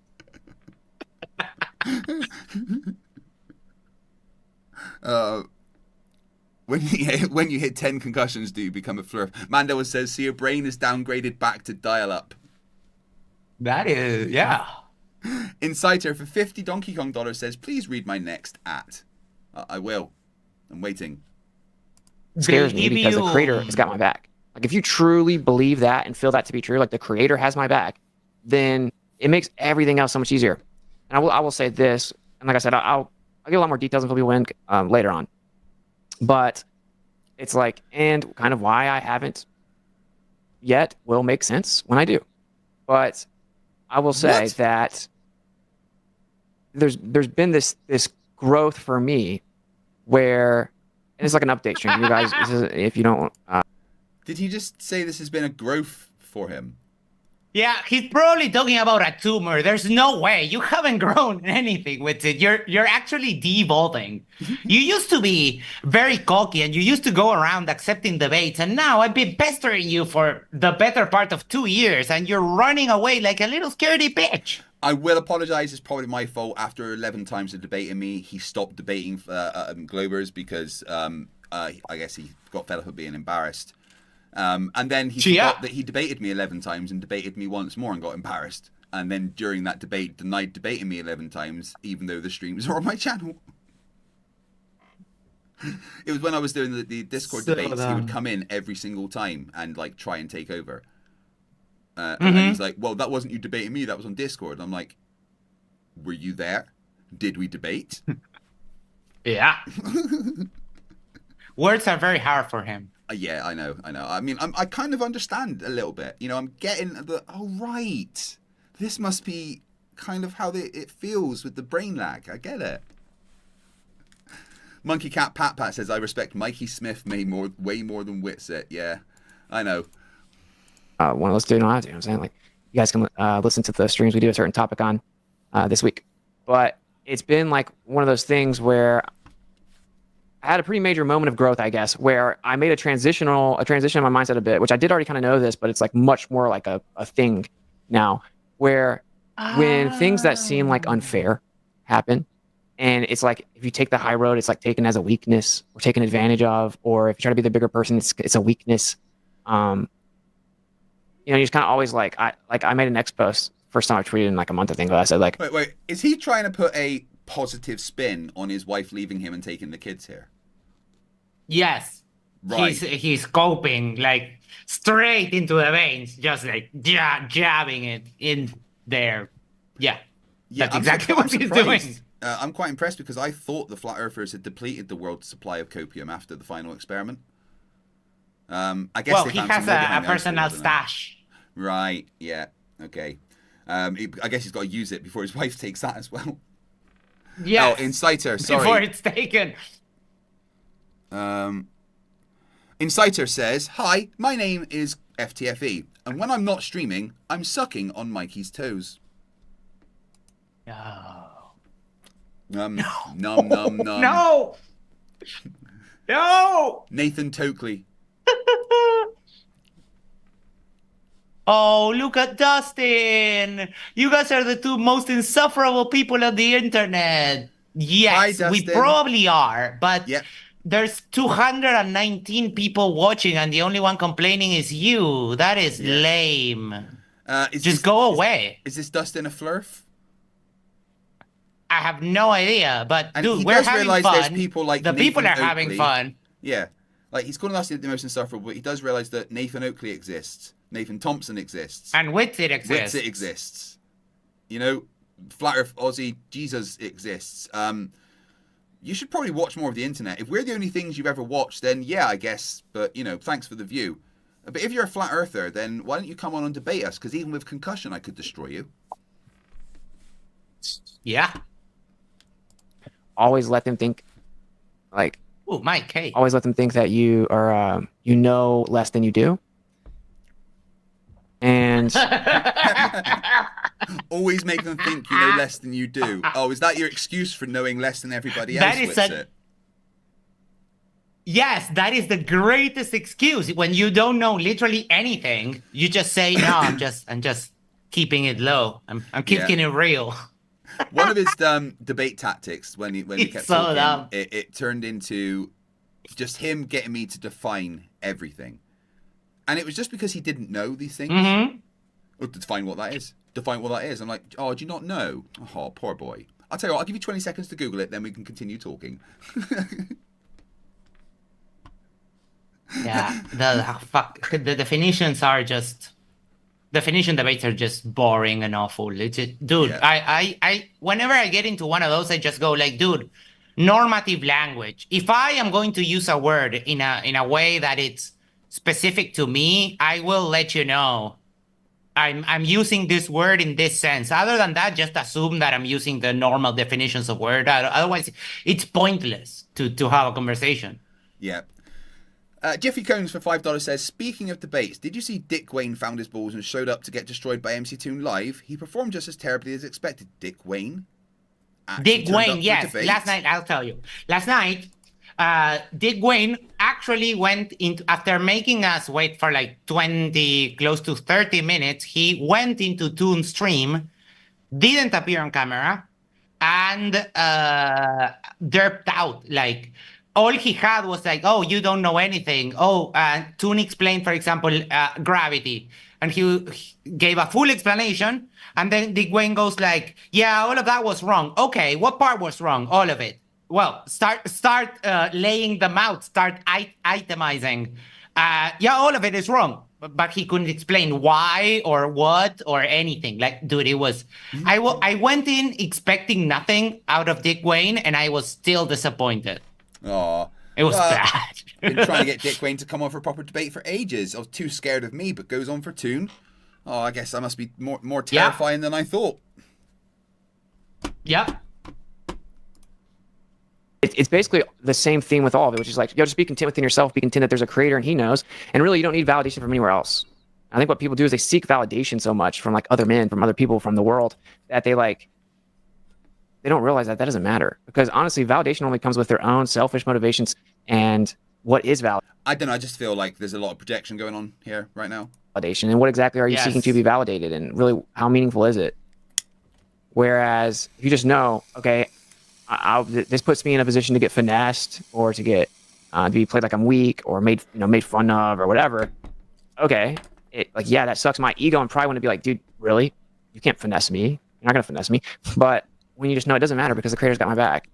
When you hit 10 concussions, do you become a Flerf? Mando says, "So your brain is downgraded back to dial-up." That is, yeah. Inciter for 50 Donkey Kong dollars says, "Please read my next at." I will. I'm waiting. It scares me because the creator has got my back. Like, if you truly believe that and feel that to be true, like the creator has my back, then it makes everything else so much easier. And I will say this, and like I said, I'll give a lot more details until we win later on. But it's like, and kind of why I haven't yet will make sense when I do. But I will say that there's been this growth for me where, and it's like an update stream. You guys, if you don't, did he just say this has been a growth for him? Yeah, he's probably talking about a tumor. There's no way you haven't grown anything with it. You're actually de-evolving. You used to be very cocky and you used to go around accepting debates, and now I've been pestering you for the better part of 2 years, and you're running away like a little scaredy bitch. I will apologise. It's probably my fault. After 11 times of debating me, he stopped debating Globers because I guess he got fed up with being embarrassed. And then he forgot that he debated me 11 times and debated me once more and got embarrassed. And then during that debate, denied debating me 11 times, even though the streams are on my channel. It was when I was doing the Discord debates. He would come in every single time and like try and take over. And he's like, "Well, that wasn't you debating me. That was on Discord." And I'm like, "Were you there? Did we debate?" Yeah. Words are very hard for him. Yeah, I know. I mean, I kind of understand a little bit. I'm getting oh, right. This must be kind of how it feels with the brain lag. I get it. Monkey Cat Pat Pat says, "I respect Mikey Smith way more than Witset." Yeah, I know. Let's do it. Don't have to. I'm saying, like, you guys can listen to the streams we do a certain topic on this week. But it's been like one of those things where I had a pretty major moment of growth, I guess, where I made a transition in my mindset a bit, which I did already kind of know this, but it's like much more like a thing now, where when things that seem like unfair happen, and it's like if you take the high road, it's like taken as a weakness or taken advantage of, or if you try to be the bigger person, it's a weakness. You just kind of always I made an X post first time I tweeted in like a month, I think. But I said like, wait, is he trying to put a positive spin on his wife leaving him and taking the kids here? Yes. Right. He's coping like straight into the veins, just like jabbing it in there. Yeah. That's exactly what he's doing. I'm quite impressed because I thought the Flat Earthers had depleted the world's supply of copium after the final experiment. I guess he has a personal stash. Right, yeah, okay. I guess he's got to use it before his wife takes that as well. Yeah. Oh, Inciter, sorry. Before it's taken. Inciter says, "Hi, my name is FTFE, and when I'm not streaming, I'm sucking on Mikey's toes." No. Num, num, num. No! No! Nathan Tokley. Oh, look at Dustin! You guys are the two most insufferable people on the internet. Yes, Hi, we Dustin. probably are, but Yep. there's 219 people watching and the only one complaining is you. That is lame. Just go away. Is this Dustin a Flerf? I have no idea, but And dude, he we're does having realise fun. there's people like the people Nathan are having Oakley. fun. Yeah. Like, he's calling us the most insufferable, but he does realise that Nathan Oakley exists. Nathan Thompson exists. And Witsit exists. Witsit exists. Flat Earth Aussie Jesus exists. You should probably watch more of the internet. If we're the only things you've ever watched, then yeah, I guess. But, thanks for the view. But if you're a flat earther, then why don't you come on and debate us? Because even with concussion, I could destroy you. Yeah. Always let them think, like, Oh, Mike, hey. always let them think that you are, you know less than you do. And Always make them think you know less than you do. Oh, is that your excuse for knowing less than everybody else? That is Witsit? Yes, that is the greatest excuse. When you don't know literally anything, you just say, "No, I'm just keeping it low. I'm keeping it real." One of his debate tactics when he It's kept so talking, dumb. it turned into just him getting me to define everything, and it was just because he didn't know these things. Mm-hmm. Or to define what that is. Define what that is. I'm like, oh, do you not know? Oh, poor boy. I'll tell you what. I'll give you 20 seconds to Google it, then we can continue talking. Yeah, the definitions are just definition debates are just boring and awful. Dude, Yeah. I whenever I get into one of those, I just go like, dude, normative language. If I am going to use a word in a way that it's specific to me, I will let you know. I'm using this word in this sense. Other than that, just assume that I'm using the normal definitions of word. Otherwise, it's pointless to have a conversation. Yeah. Jiffy Cones for $5 says, speaking of debates, did you see Dick Wayne found his balls and showed up to get destroyed by MC Toon live? He performed just as terribly as expected. Dick Wayne? actually Dick turned up Wayne, for yes. debate? Last night, I'll tell you. Last night, Dick Wayne actually went into, after making us wait for like 20, close to 30 minutes, he went into Toon stream, didn't appear on camera, and derped out. Like, all he had was like, oh, you don't know anything. Oh, Toon explained, for example, gravity. And he gave a full explanation. And then Dick Wayne goes like, yeah, all of that was wrong. Okay, what part was wrong? All of it. Well, start laying them out. Start itemizing. Yeah, all of it is wrong. But he couldn't explain why or what or anything. Like, dude, it was... I went in expecting nothing out of Dick Wayne, and I was still disappointed. Aw. It was bad. Been trying to get Dick Wayne to come on for a proper debate for ages. I was too scared of me, but goes on for Toon. Oh, I guess I must be more terrifying than I thought. Yeah. It's basically the same theme with all of it, which is like, yo, just be content within yourself, be content that there's a creator and he knows. And really, you don't need validation from anywhere else. I think what people do is they seek validation so much from like other men, from other people, from the world, that they don't realize that doesn't matter. Because honestly, validation only comes with their own selfish motivations and what is valid. I don't know, I just feel like there's a lot of projection going on here right now. Validation, and what exactly are you seeking to be validated, and really how meaningful is it? Whereas if you just know, okay, this puts me in a position to get finessed or to get to be played like I'm weak or made fun of or whatever. Okay, that sucks my ego and pride. Want to be like, dude, really? You can't finesse me. You're not gonna finesse me. But when you just know it doesn't matter because the creator's got my back.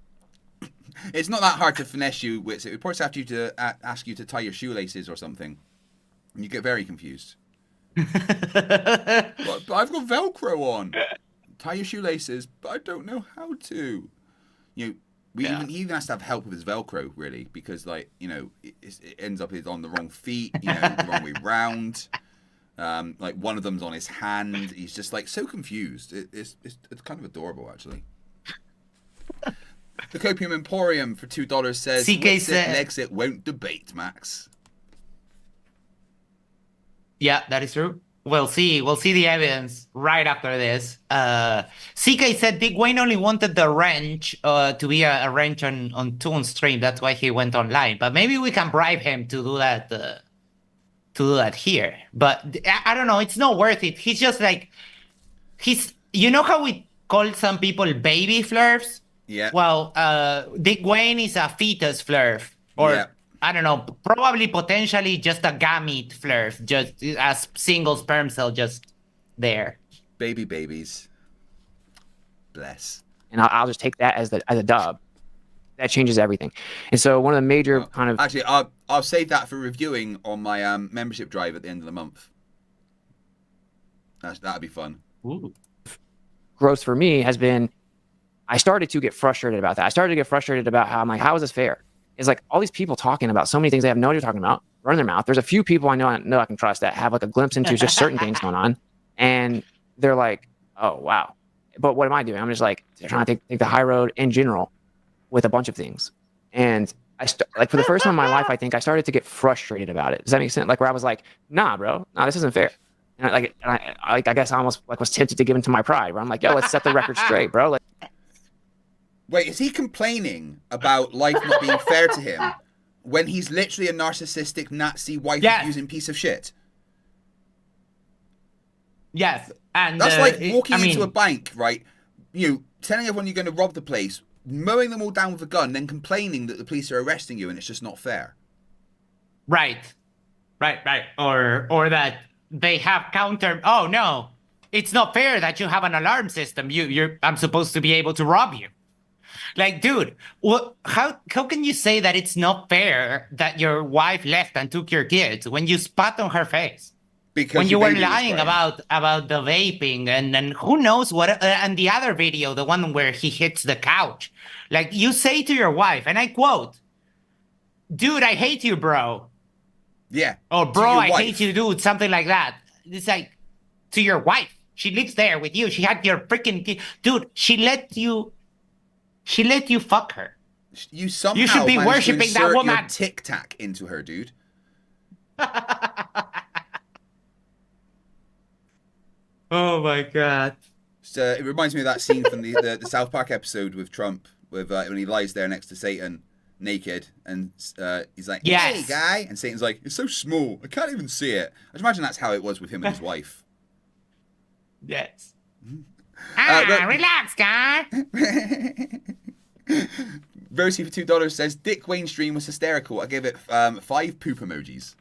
It's not that hard to finesse you, Witsit. Reports after you to ask you to tie your shoelaces or something. And you get very confused. but I've got Velcro on. Tie your shoelaces, but I don't know how to. He even has to have help with his Velcro, really, because it ends up on the wrong feet, the wrong way round. Like one of them's on his hand. He's just like so confused. It's kind of adorable, actually. The Copium Emporium for $2 says, Witsit and Exit won't debate, Max. Yeah, that is true. We'll see the evidence right after this. CK said Dick Wayne only wanted the wrench to be a wrench on Toon stream. That's why he went online. But maybe we can bribe him to do that here. But I don't know. It's not worth it. He's just like you know how we call some people baby Flerfs? Yeah. Well, Dick Wayne is a fetus Flerf, or I don't know, probably potentially just a gamete Flerf, just a single sperm cell just there. Babies. Bless. And I'll just take that as a dub. That changes everything. And so one of the major Actually, I'll save that for reviewing on my membership drive at the end of the month. That'd be fun. Ooh. Growth for me has been, I started to get frustrated about that. I started to get frustrated about how I'm like, how is this fair? is like all these people talking about so many things they have no idea what they're talking about, running their mouth. There's a few people I know I can trust that have like a glimpse into just certain things going on, and they're like, oh wow. But what am I doing? I'm just like trying to take the high road in general with a bunch of things. And like for the first time in my life, I think I started to get frustrated about it. Does that make sense? Like where I was like, nah, bro, nah, this isn't fair. And I guess I almost like was tempted to give into my pride, where I'm like, yo, let's set the record straight, bro. Like, Wait, is he complaining about life not being fair to him when he's literally a narcissistic Nazi wife abusing piece of shit? Yes, and that's like walking into a bank, right? You telling everyone you're going to rob the place, mowing them all down with a gun, then complaining that the police are arresting you and it's just not fair. Right. Or that they have counter. Oh no, it's not fair that you have an alarm system. I'm supposed to be able to rob you. Like, dude, how can you say that it's not fair that your wife left and took your kids when you spat on her face? Because when you were lying about the vaping and who knows what, and the other video, the one where he hits the couch. Like, you say to your wife, and I quote, dude, I hate you, bro. Yeah. Or bro, I hate you, dude. Something like that. It's like, to your wife. She lives there with you. She had your freaking kid. Dude, she let you fuck her. You somehow you should be worshiping that woman. Your tic tac into her, dude. Oh my god! It reminds me of that scene from the South Park episode with Trump, with when he lies there next to Satan, naked, and he's like, "Hey, guy," and Satan's like, "It's so small, I can't even see it." I just imagine that's how it was with him and his wife. Yes. Relax, guy. Rosie for $2 says Dick Wayne stream was hysterical. I gave it 5 poop emojis.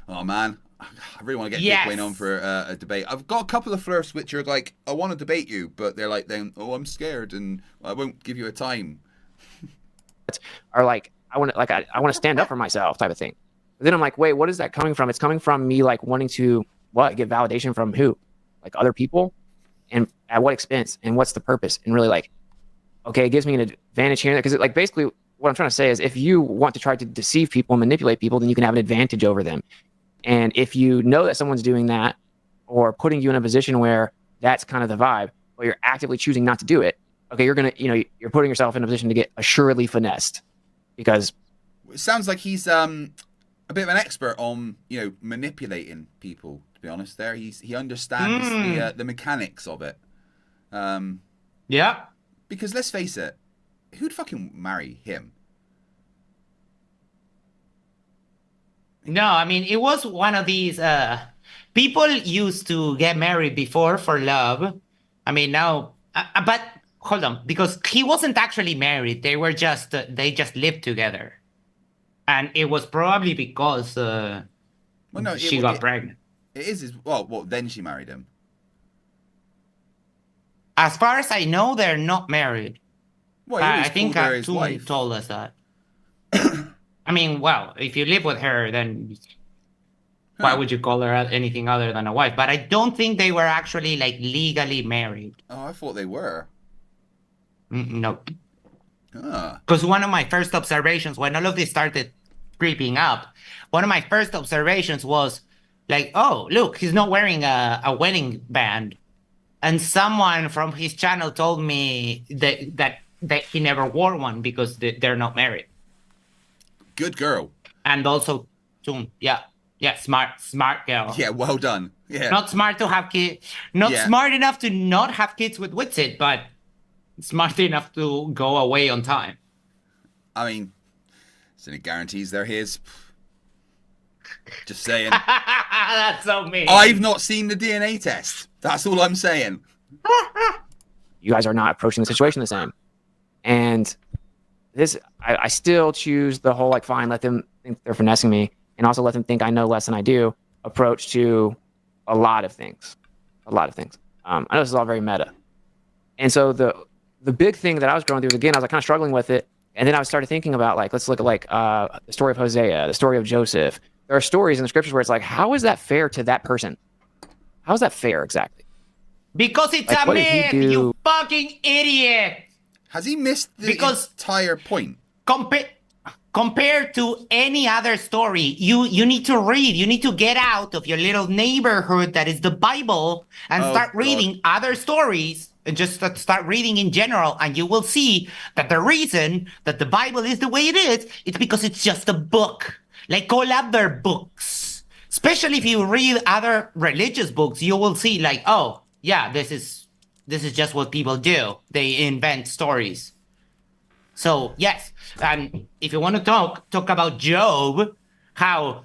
Oh man, I really want to get Dick Wayne on for a debate. I've got a couple of Flerfs which are like, I want to debate you, but they're like, then I'm scared and I won't give you a time. Are like, I want to stand up for myself type of thing. But then I'm like, wait, what is that coming from? It's coming from me like wanting to get validation from who? Like other people, and at what expense, and what's the purpose? And really like, okay, it gives me an advantage here, because like basically what I'm trying to say is, if you want to try to deceive people, manipulate people, then you can have an advantage over them. And if you know that someone's doing that or putting you in a position where that's kind of the vibe, but you're actively choosing not to do it, okay, you're gonna, you're putting yourself in a position to get assuredly finessed, because it sounds like he's a bit of an expert on manipulating people. To be honest, there he understands the mechanics of it. Yeah. Because let's face it, who'd fucking marry him? No, I mean, it was one of these people used to get married before for love. I mean, now, but hold on, because he wasn't actually married. They were just they just lived together, and it was probably because she got pregnant. It is well. Then she married him. As far as I know, they're not married. Well, I think Toon told us that. I mean, well, if you live with her, then why would you call her anything other than a wife? But I don't think they were actually like legally married. Oh, I thought they were. No. Because one of my first observations when all of this started creeping up, one of my first observations was like, oh, look, he's not wearing a wedding band. And someone from his channel told me that he never wore one because they're not married. Good girl. And also, yeah, smart girl. Yeah, well done. Yeah. Not smart to have kids. Not smart enough to not have kids with Witsit, but smart enough to go away on time. I mean, is any guarantees they're his? Just saying. That's so mean. I've not seen the DNA test. That's all I'm saying. You guys are not approaching the situation the same. And this, I still choose the whole, like, fine, let them think they're finessing me, and also let them think I know less than I do approach to a lot of things. I know this is all very meta. And so the big thing that I was going through, again, I was like, kind of struggling with it. And then I started thinking about, like, let's look at, like, the story of Hosea, the story of Joseph. There are stories in the scriptures where it's like, how is that fair to that person? How is that fair exactly? Because it's like, a myth, you fucking idiot. Has he missed the entire point? compared to any other story, you need to read. You need to get out of your little neighborhood that is the Bible and Oh, start God. reading other stories and just start reading in general. And you will see that the reason that the Bible is the way it is, it's because it's just a book. Like all other books. Especially if you read other religious books, you will see like, oh, yeah, this is just what people do. They invent stories. So yes, and if you want to talk about Job, how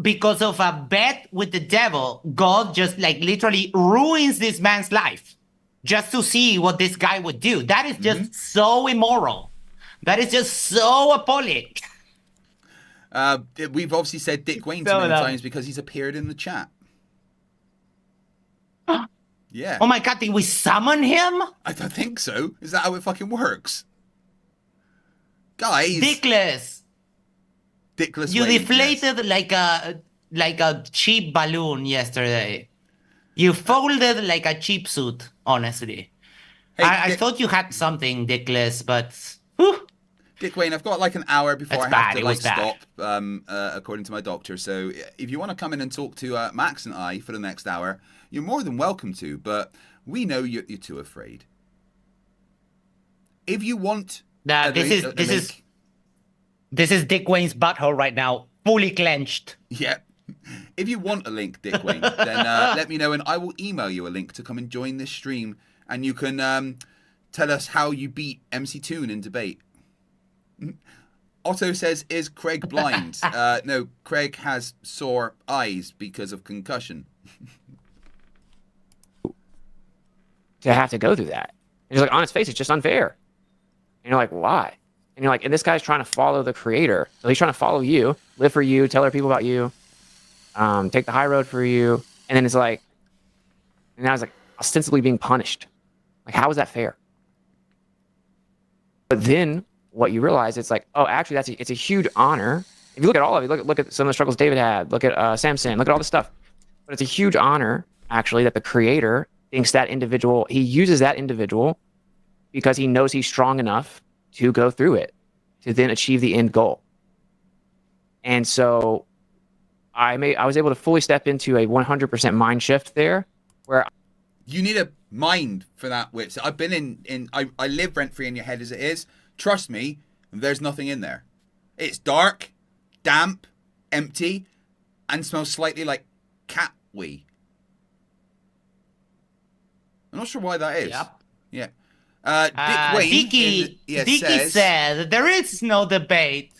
because of a bet with the devil, God just like literally ruins this man's life just to see what this guy would do. That is just so immoral. That is just so appalling. We've obviously said Dick Wayne too So many dumb. times because he's appeared in the chat. Yeah. Oh my God, did we summon him? I don't think so. Is that how it fucking works? Guys. Dickless. Dickless You Wayne, deflated like a cheap balloon yesterday. You folded like a cheap suit, honestly. Hey, I Dick- thought you had something, Dickless, but whew. Dick Wayne, I've got like an hour before That's I have bad, to it like was bad. stop, according to my doctor. So if you want to come in and talk to Max and I for the next hour, you're more than welcome to. But we know you're too afraid. If you want, This is Dick Wayne's butthole right now, fully clenched. yeah. If you want a link, Dick Wayne, then let me know and I will email you a link to come and join this stream, and you can tell us how you beat MC Toon in debate. Otto says, is Craig blind? No, Craig has sore eyes because of concussion. To have to go through that. And he's like, on its face, it's just unfair. And you're like, why? And you're like, and this guy's trying to follow the creator. So he's trying to follow you, live for you, tell other people about you, take the high road for you. And then it's like, and now it's like ostensibly being punished. Like, how is that fair? But then what you realize, it's like, oh, actually, it's a huge honor. If you look at all of it, look at some of the struggles David had, look at Samson, look at all this stuff. But it's a huge honor, actually, that the creator thinks that individual, he uses that individual because he knows he's strong enough to go through it, to then achieve the end goal. And so I was able to fully step into a 100% mind shift there, where You need a mind for that, Witsit. I've been I live rent-free in your head as it is. Trust me, there's nothing in there. It's dark, damp, empty, and smells slightly like cat wee. I'm not sure why that is. Yep. Yeah. Dick Wayne Dicky says, said, there is no debate.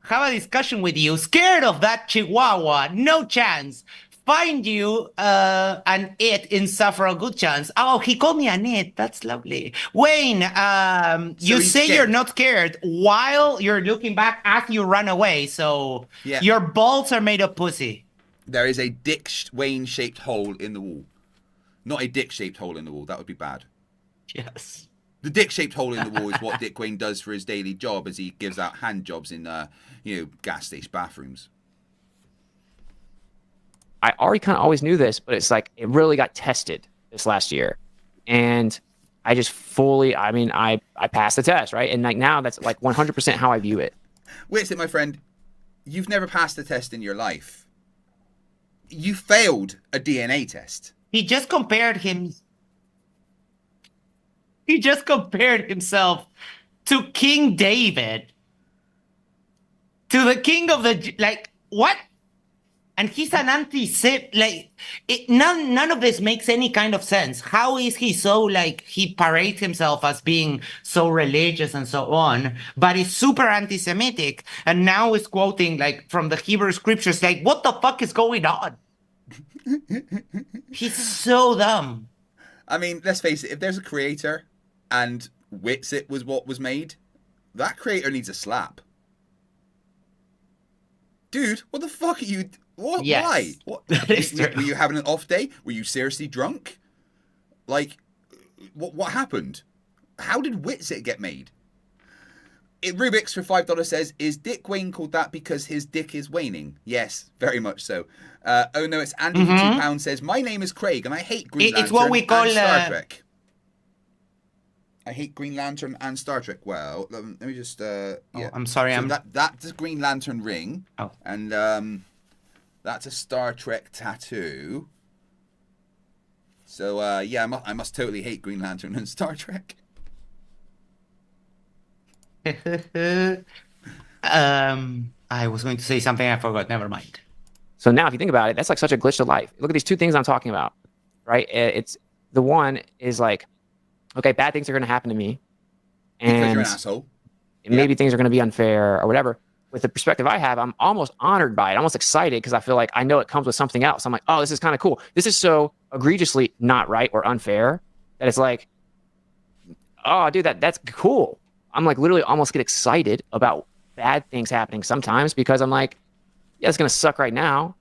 Have a discussion with you. Scared of that chihuahua. No chance. Find you an it insuffer a good chance. Oh, he called me an it. That's lovely. Wayne, you he's say scared. you're not scared while you're looking back after you run away. So Yeah. your balls are made of pussy. there is a Dick Wayne-shaped hole in the wall. Not a dick-shaped hole in the wall. That would be bad. Yes. The dick-shaped hole in the wall is what Dick Wayne does for his daily job, as he gives out hand jobs in, gas station bathrooms. I already kind of always knew this, but it's like it really got tested this last year. And I just I passed the test, right? And like now that's like 100% how I view it. Witsit, my friend, you've never passed a test in your life. You failed a DNA test. He just compared himself to King David. To the king of the, like, what? And he's an anti-Semite. Like, none of this makes any kind of sense. How is he so, like, he parades himself as being so religious and so on, but he's super anti-Semitic, and now is quoting, like, from the Hebrew scriptures, like, what the fuck is going on? He's so dumb. I mean, let's face it, if there's a creator and Witsit was what was made, that creator needs a slap. Dude, what the fuck are you... What? Yes, Why? What? that is true. Were you having an off day? Were you seriously drunk? Like, what happened? How did Witsit get made? Rubik's for $5 says, is Dick Wayne called that because his dick is waning? Yes, very much so. Oh no, it's Andy for £2 says, my name is Craig and I hate Green Lantern It's what we call and Star Trek. I hate Green Lantern and Star Trek. Well, let me just. Yeah. I'm sorry. So that's a Green Lantern ring. Oh. And that's a Star Trek tattoo. So yeah, I must totally hate Green Lantern and Star Trek. I was going to say something I forgot. Never mind. So now, if you think about it, that's like such a glitch to life. Look at these two things I'm talking about, right? It's the one is like, okay, bad things are going to happen to me, Because and you're an asshole. maybe things are going to be unfair or whatever. With the perspective I have, I'm almost honored by it, almost excited because I feel like I know it comes with something else. I'm like, oh, this is kind of cool. This is so egregiously not right or unfair that it's like, oh, dude, that's cool. I'm like literally almost get excited about bad things happening sometimes because I'm like, yeah, it's gonna suck right now,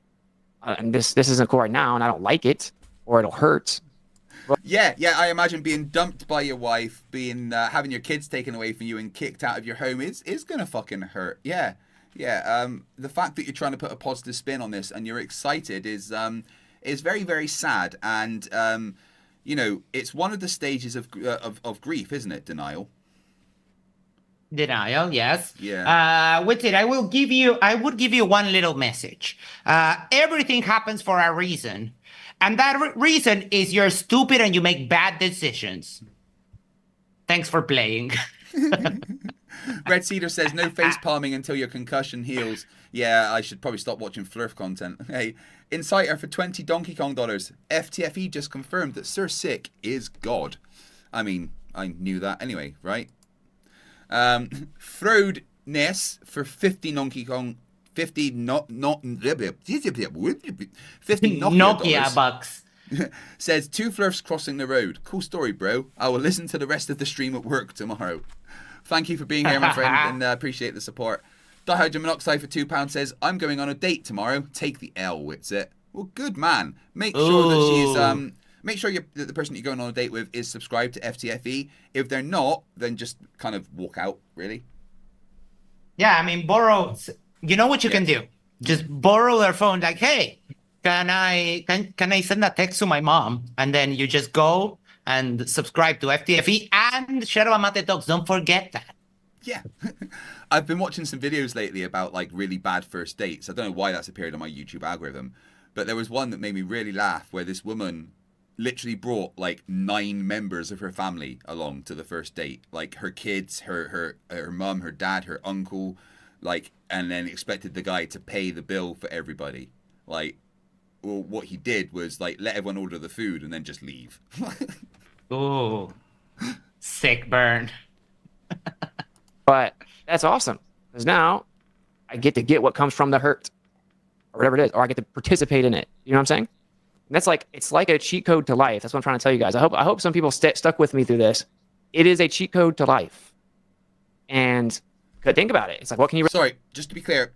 and this isn't cool right now, and I don't like it, or it'll hurt. Yeah, I imagine being dumped by your wife, being having your kids taken away from you and kicked out of your home is gonna fucking hurt. Yeah. The fact that you're trying to put a positive spin on this and you're excited is very, very sad, and you know, it's one of the stages of grief, isn't it? Denial. Denial, yes. Yeah. Witsit, I would give you one little message. Everything happens for a reason. And that reason is you're stupid and you make bad decisions. Thanks for playing. Red Cedar says no face palming until your concussion heals. Yeah, I should probably stop watching Flurf content. Hey, Inciter for 20 Donkey Kong dollars. FTFE just confirmed that Sir Sick is God. I mean, I knew that anyway, right? Frode Ness for 50 Donkey Kong, 50 Nokia bucks. Says 2 Flurfs crossing the road. Cool story, bro. I will listen to the rest of the stream at work tomorrow. Thank you for being here, my friend, and appreciate the support. Dihydrogen Monoxide for £2 says, I'm going on a date tomorrow. Take the L, Witsit. Well, good man. Make sure that she's make sure that the person you're going on a date with is subscribed to FTFE. If they're not, then just kind of walk out, really. Yeah, I mean, borrow. You know what you can do? Just borrow their phone. Like, hey, can I send a text to my mom? And then you just go and subscribe to FTFE and Shadow Amate Talks. Don't forget that. Yeah. I've been watching some videos lately about like really bad first dates. I don't know why that's appeared on my YouTube algorithm, but there was one that made me really laugh where this woman literally brought like 9 members of her family along to the first date, like her kids, her mum, her dad, her uncle, like, and then expected the guy to pay the bill for everybody. Like, well, what he did was like let everyone order the food and then just leave. Ooh, sick burn. But that's awesome because now I get to get what comes from the hurt or whatever it is, or I get to participate in it. You know what I'm saying? And that's like, it's like a cheat code to life. That's what I'm trying to tell you guys. I hope some people stuck with me through this. It is a cheat code to life. And think about it. It's like, what can you... Sorry, just to be clear,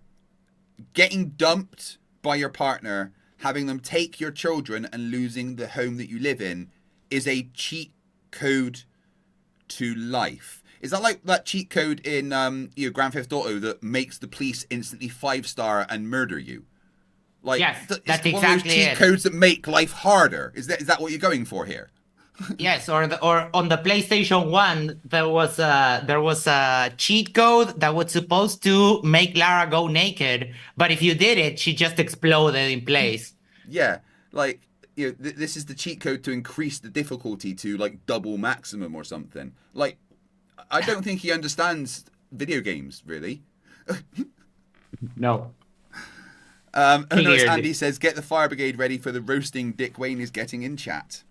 getting dumped by your partner, having them take your children and losing the home that you live in is a cheat code to life. Is that like that cheat code in Grand Theft Auto that makes the police instantly 5-star and murder you? Like, yes, that's exactly one of those exactly cheat it. codes that make life harder. Is that what you're going for here? Yes, or on the PlayStation 1, there was a cheat code that was supposed to make Lara go naked, but if you did it, she just exploded in place. Yeah, like, you know, this is the cheat code to increase the difficulty to like double maximum or something. Like, I don't think he understands video games really. No. Andy says, get the fire brigade ready for the roasting Dick Wayne is getting in chat.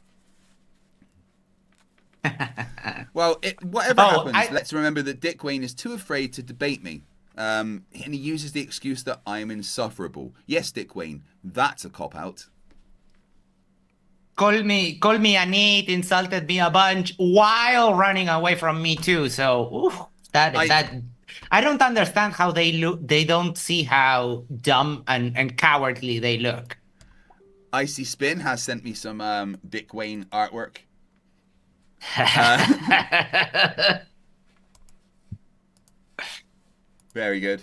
Well, whatever happens, let's remember that Dick Wayne is too afraid to debate me. And he uses the excuse that I'm insufferable. Yes, Dick Wayne, that's a cop-out. Called me a neat, insulted me a bunch while running away from me too. So I don't understand how they look. They don't see how dumb and cowardly they look. Icy Spin has sent me some Dick Wayne artwork. Very good.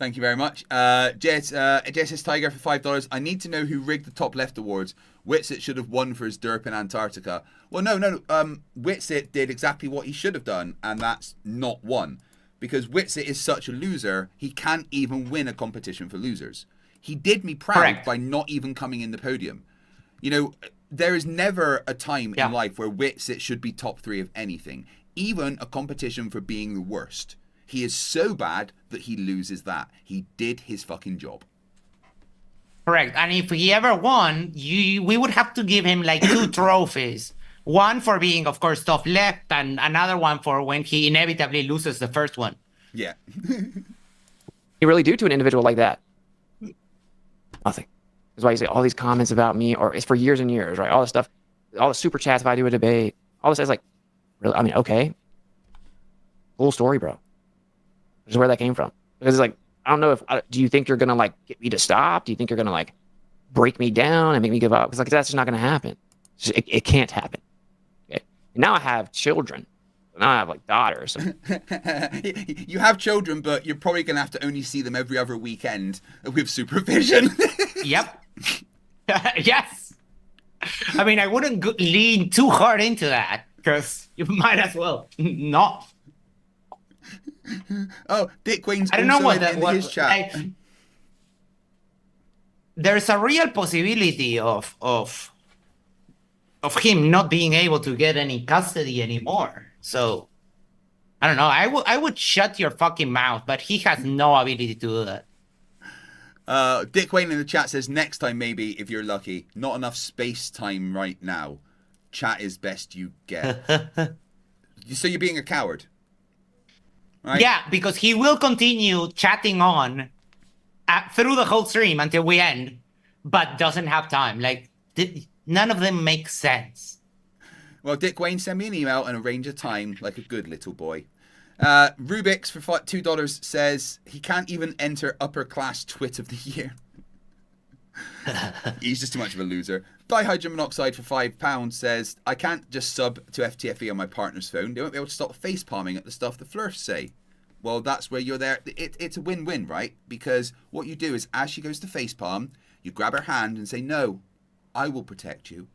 Thank you very much. JSS Tiger for $5. I need to know who rigged the top left awards. Witsit should have won for his derp in Antarctica. Well, no. Witsit did exactly what he should have done, and that's not won. Because Witsit is such a loser, he can't even win a competition for losers. He did me proud by not even coming in the podium. You know, there is never a time in life where Witsit should be top 3 of anything, even a competition for being the worst. He is so bad that he loses that. He did his fucking job. Correct. And if he ever won, we would have to give him like 2 trophies. One for being, of course, top left, and another one for when he inevitably loses the first one. Yeah. You really do to an individual like that? Nothing. That's why you say all these comments about me, or it's for years and years, right? All this stuff, all the super chats if I do a debate, all this is like, really? I mean, okay. Cool story, bro. This is where that came from. Because it's like, I don't know if, do you think you're going to like get me to stop? Do you think you're going to like break me down and make me give up? Because like, that's just not going to happen. It can't happen. Okay. And now I have children. Now I have like daughters. So. You have children, but you're probably going to have to only see them every other weekend with supervision. Yep. Yes. I mean, I wouldn't lean too hard into that because you might as well not. Oh, Dick Wayne's I don't know also what in his chat. There's a real possibility of him not being able to get any custody anymore. So I don't know. I would shut your fucking mouth, but he has no ability to do that. Dick Wayne in the chat says, next time maybe, if you're lucky. Not enough space time right now. Chat is best you get. So you're being a coward? Right? Yeah, because he will continue chatting on through the whole stream until we end, but doesn't have time. Like, none of them make sense. Well, Dick Wayne, send me an email and arrange a time like a good little boy. Rubik's for $2 says he can't even enter upper class twit of the year. He's just too much of a loser. Dihydrogen monoxide for £5 says, I can't just sub to FTFE on my partner's phone. They won't be able to stop face palming at the stuff the Flerfs say. Well, that's where you're there. It's a win-win, right? Because what you do is, as she goes to face palm, you grab her hand and say, no, I will protect you.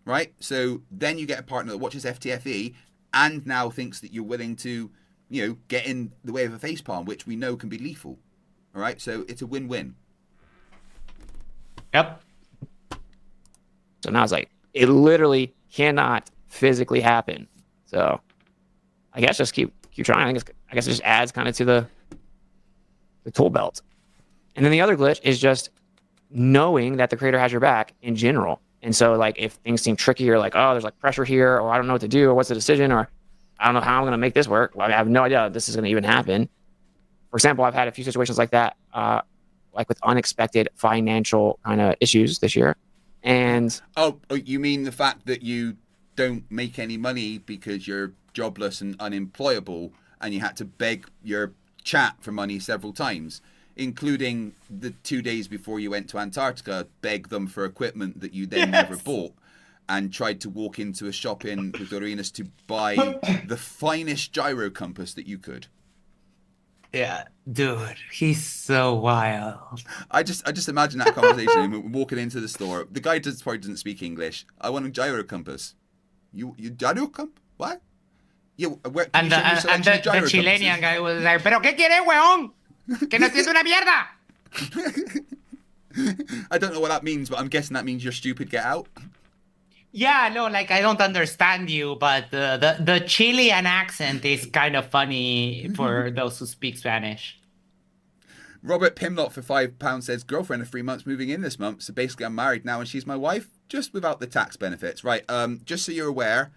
Right? So then you get a partner that watches FTFE and now thinks that you're willing to, you know, get in the way of a face palm, which we know can be lethal. All right? So it's a win-win. Yep. So now it's like, it literally cannot physically happen. So I guess just keep trying. I guess it just adds kind of to the tool belt. And then the other glitch is just knowing that the creator has your back in general. And so like if things seem tricky or like, oh, there's like pressure here, or I don't know what to do, or what's the decision, or I don't know how I'm going to make this work. Well, I have no idea this is going to even happen. For example, I've had a few situations like that, like with unexpected financial kind of issues this year. And oh, you mean the fact that you don't make any money because you're jobless and unemployable, and you had to beg your chat for money several times, including the 2 days before you went to Antarctica, beg them for equipment that you then never bought, and tried to walk into a shop in Arenas to buy the finest gyro compass that you could. Yeah, dude, he's so wild. I just imagine that conversation. Walking into the store, the guy probably doesn't speak English. I want a gyro compass. You gyro compass? What? Yeah, and the Chilean guy was like, "Pero qué quieres, weón? Que no entiendo una mierda." I don't know what that means, but I'm guessing that means you're stupid. Get out. Yeah, no, like I don't understand you, but the Chilean accent is kind of funny for those who speak Spanish. Robert Pimlott for £5 says, girlfriend of 3 months moving in this month, so basically I'm married now and she's my wife, just without the tax benefits. Right, just so you're aware,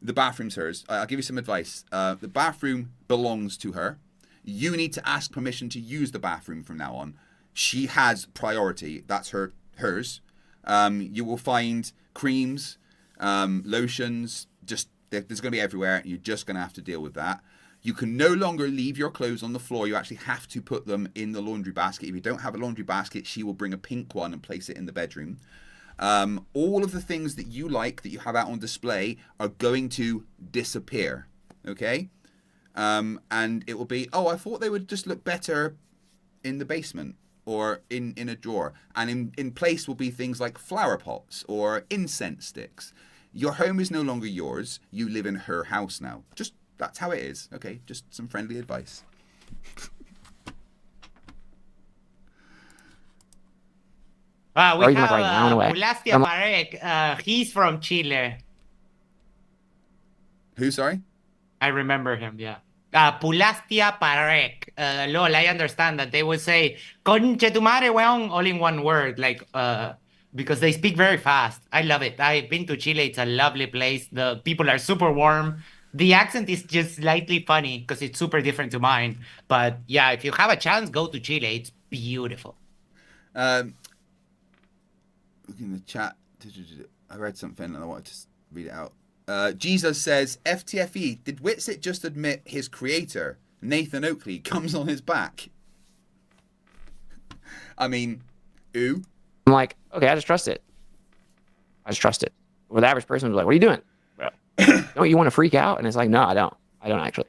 the bathroom's hers. I'll give you some advice. The bathroom belongs to her. You need to ask permission to use the bathroom from now on. She has priority. That's hers. You will find creams, lotions, just there's going to be everywhere. You're just going to have to deal with that. You can no longer leave your clothes on the floor. You actually have to put them in the laundry basket. If you don't have a laundry basket, she will bring a pink one and place it in the bedroom. All of the things that you like, that you have out on display, are going to disappear. Okay? And it will be, oh, I thought they would just look better in the basement or in a drawer. And in place will be things like flower pots or incense sticks. Your home is no longer yours. You live in her house now. Just, that's how it is. Okay, just some friendly advice. Or We even, like, right now, in a way. Pulastia I'm Parek. He's from Chile. Who, sorry? I remember him, yeah. Pulastia Parek. Lol, I understand that they would say, Conche tu madre, weón, all in one word, like, because they speak very fast. I love it. I've been to Chile. It's a lovely place. The people are super warm. The accent is just slightly funny because it's super different to mine. But yeah, if you have a chance, go to Chile. It's beautiful. Look in the chat. I read something and I wanted to read it out. Jesus says, FTFE, did Witsit just admit his creator, Nathan Oakley, comes on his back? I mean, ooh. I'm like, okay, I just trust it. Where the average person was like, what are you doing? Bro, don't you want to freak out? And it's like, no, I don't actually.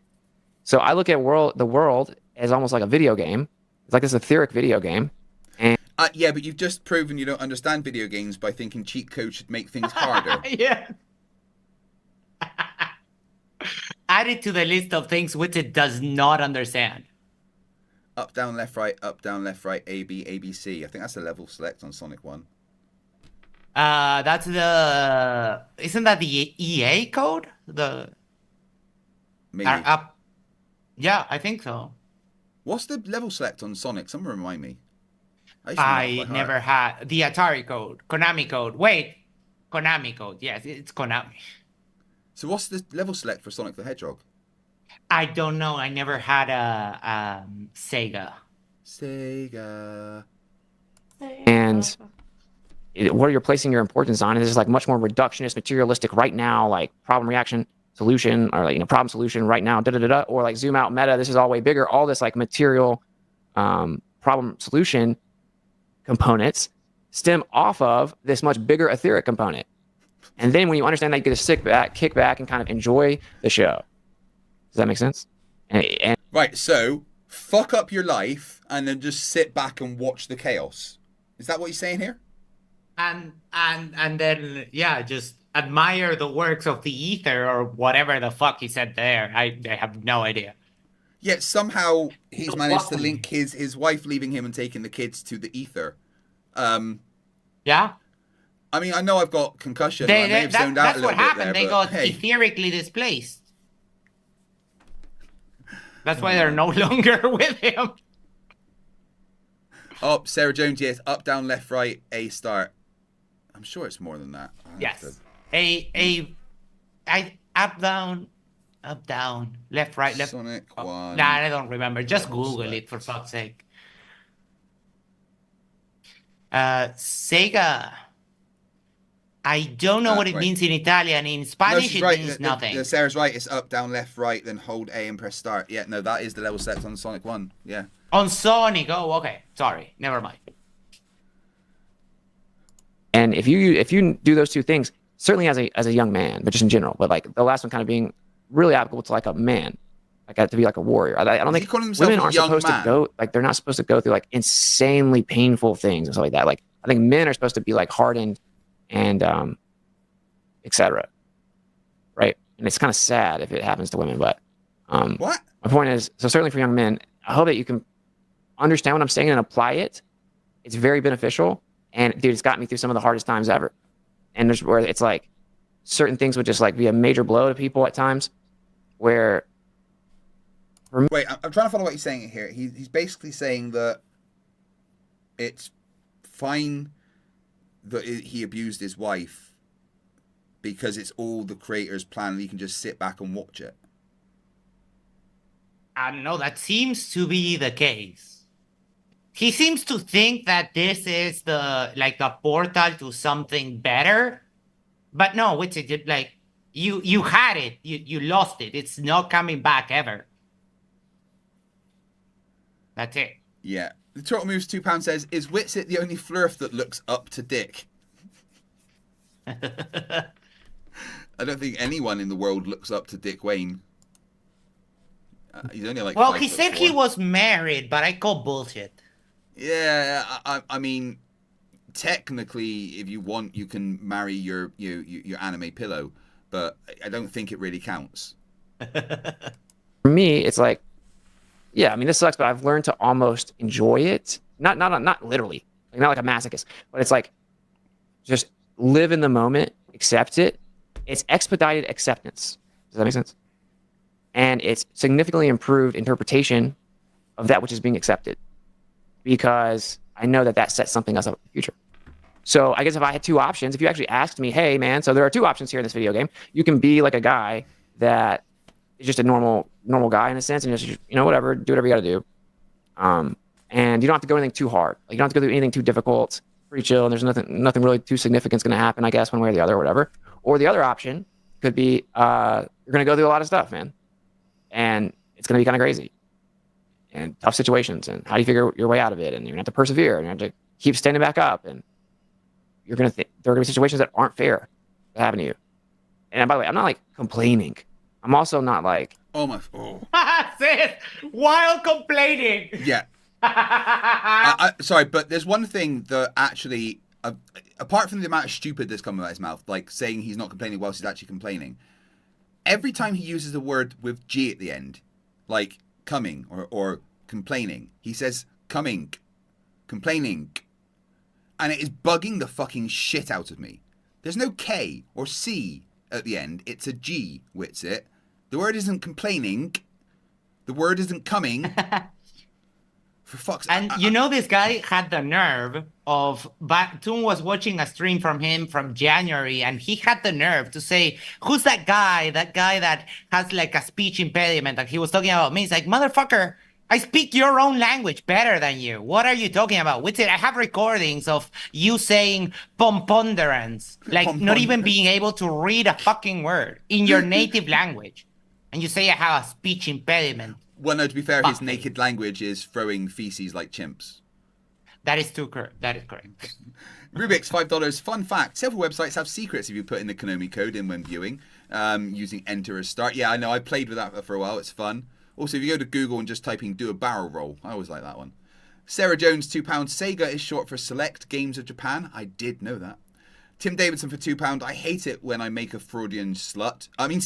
So I look at the world as almost like a video game. It's like this etheric video game. And Yeah, but you've just proven you don't understand video games by thinking cheat codes should make things harder. Yeah. Add it to the list of things Witsit does not understand. Up, down, left, right, A, B, A, B, C. I think that's a level select on Sonic 1. That's isn't that the EA code? Maybe. Yeah, I think so. What's the level select on Sonic? Someone remind me. I never had the Atari code, Konami code. Wait, Konami code. Yes, it's Konami. So what's the level select for Sonic the Hedgehog? I don't know. I never had a Sega. and where you're placing your importance on is like much more reductionist, materialistic right now, like problem reaction solution, or like, problem solution right now, or like zoom out meta. This is all way bigger. All this like material problem solution components stem off of this much bigger etheric component. And then when you understand that, you get to kick back and kind of enjoy the show. Does that make sense? And right, so fuck up your life and then just sit back and watch the chaos. Is that what you're saying here? And then just admire the works of the ether or whatever the fuck he said there. I have no idea. Yet somehow he's managed to link his wife leaving him and taking the kids to the ether. Yeah. I mean, I know I've got concussion. I may have zoned out a little bit there. That's what happened. They got hey. etherically displaced. That's why they're no longer with him. Oh, Sarah Jones, yes. Up, down, left, right, A, start. I'm sure it's more than that. Yes. Up, down, left, right, left. Sonic 1. Nah, I don't remember. Just Google it, for fuck's sake. Sega. I don't know what it means in Italian. In Spanish, it means nothing. Sarah's right. It's up, down, left, right, then hold A and press start. Yeah, no, that is the level set on Sonic 1. Yeah. On Sonic. Oh, okay. Sorry. Never mind. And if you do those two things, certainly as a young man, but just in general, but like the last one kind of being really applicable to like a man, like to be like a warrior. I don't think women aren't supposed to go, like they're not supposed to go through like insanely painful things and stuff like that. Like I think men are supposed to be like hardened and etc. Right? And it's kind of sad if it happens to women, but what? My point is, so certainly for young men, I hope that you can understand what I'm saying and apply it. It's very beneficial. And dude, it's got me through some of the hardest times ever. And there's where it's like certain things would just like be a major blow to people at times where. Wait, I'm trying to follow what he's saying here. He's basically saying that it's fine that he abused his wife because it's all the creator's plan and he can just sit back and watch it. I don't know. That seems to be the case. He seems to think that this is the portal to something better, but no, it's like you had it, you lost it. It's not coming back ever. That's it. Yeah. The Turtle Moves £2 says, is Witsit the only Flerf that looks up to Dick? I don't think anyone in the world looks up to Dick Wayne. He's only like. Well, he said he was married, but I call bullshit. Yeah, I mean, technically, if you want, you can marry your anime pillow, but I don't think it really counts. For me, it's like, yeah, I mean, this sucks, but I've learned to almost enjoy it. Not literally, like, not like a masochist, but it's like just live in the moment, accept it. It's expedited acceptance. Does that make sense? And it's significantly improved interpretation of that which is being accepted, because I know that that sets something else up in the future. So I guess if I had two options, if you actually asked me, hey man, so there are two options here in this video game. You can be like a guy that is just a normal guy in a sense, and just, you know, whatever, do whatever you got to do. And you don't have to go anything too hard. Like, you don't have to go through anything too difficult. Pretty chill, and there's nothing really too significant going to happen, I guess, one way or the other, or whatever. Or the other option could be you're going to go through a lot of stuff, man, and it's going to be kind of crazy and tough situations. And how do you figure your way out of it? And you're going to have to persevere, and you have to keep standing back up. And there are going to be situations that aren't fair that happen to you. And by the way, I'm not like complaining. I'm also not like, Oh. Sis, while complaining. Yeah. Sorry, but there's one thing that actually, apart from the amount of stupid that's coming out of his mouth, like saying he's not complaining whilst he's actually complaining, every time he uses a word with G at the end, like coming or complaining, he says coming, complaining, and it is bugging the fucking shit out of me. There's no K or C at the end, it's a G, Witsit. The word isn't complaining, the word isn't coming. For fuck's sake. And you know, this guy had the nerve of, Toon was watching a stream from him from January, and he had the nerve to say, who's that guy that has like a speech impediment, and he was talking about me. He's like, motherfucker, I speak your own language better than you. What are you talking about? Witsit, I have recordings of you saying pomponderance, like not even being able to read a fucking word in your native language. And you say I have a speech impediment. Well, no, to be fair, his naked language is throwing feces like chimps. That is correct. That is correct. Rubik's, $5. Fun fact, several websites have secrets if you put in the Konami code in when viewing, using enter as start. Yeah, I know, I played with that for a while, it's fun. Also, if you go to Google and just type in do a barrel roll, I always like that one. Sarah Jones, £2. Sega is short for Select Games of Japan. I did know that. Tim Davidson for £2. I hate it when I make a Freudian slip. I'm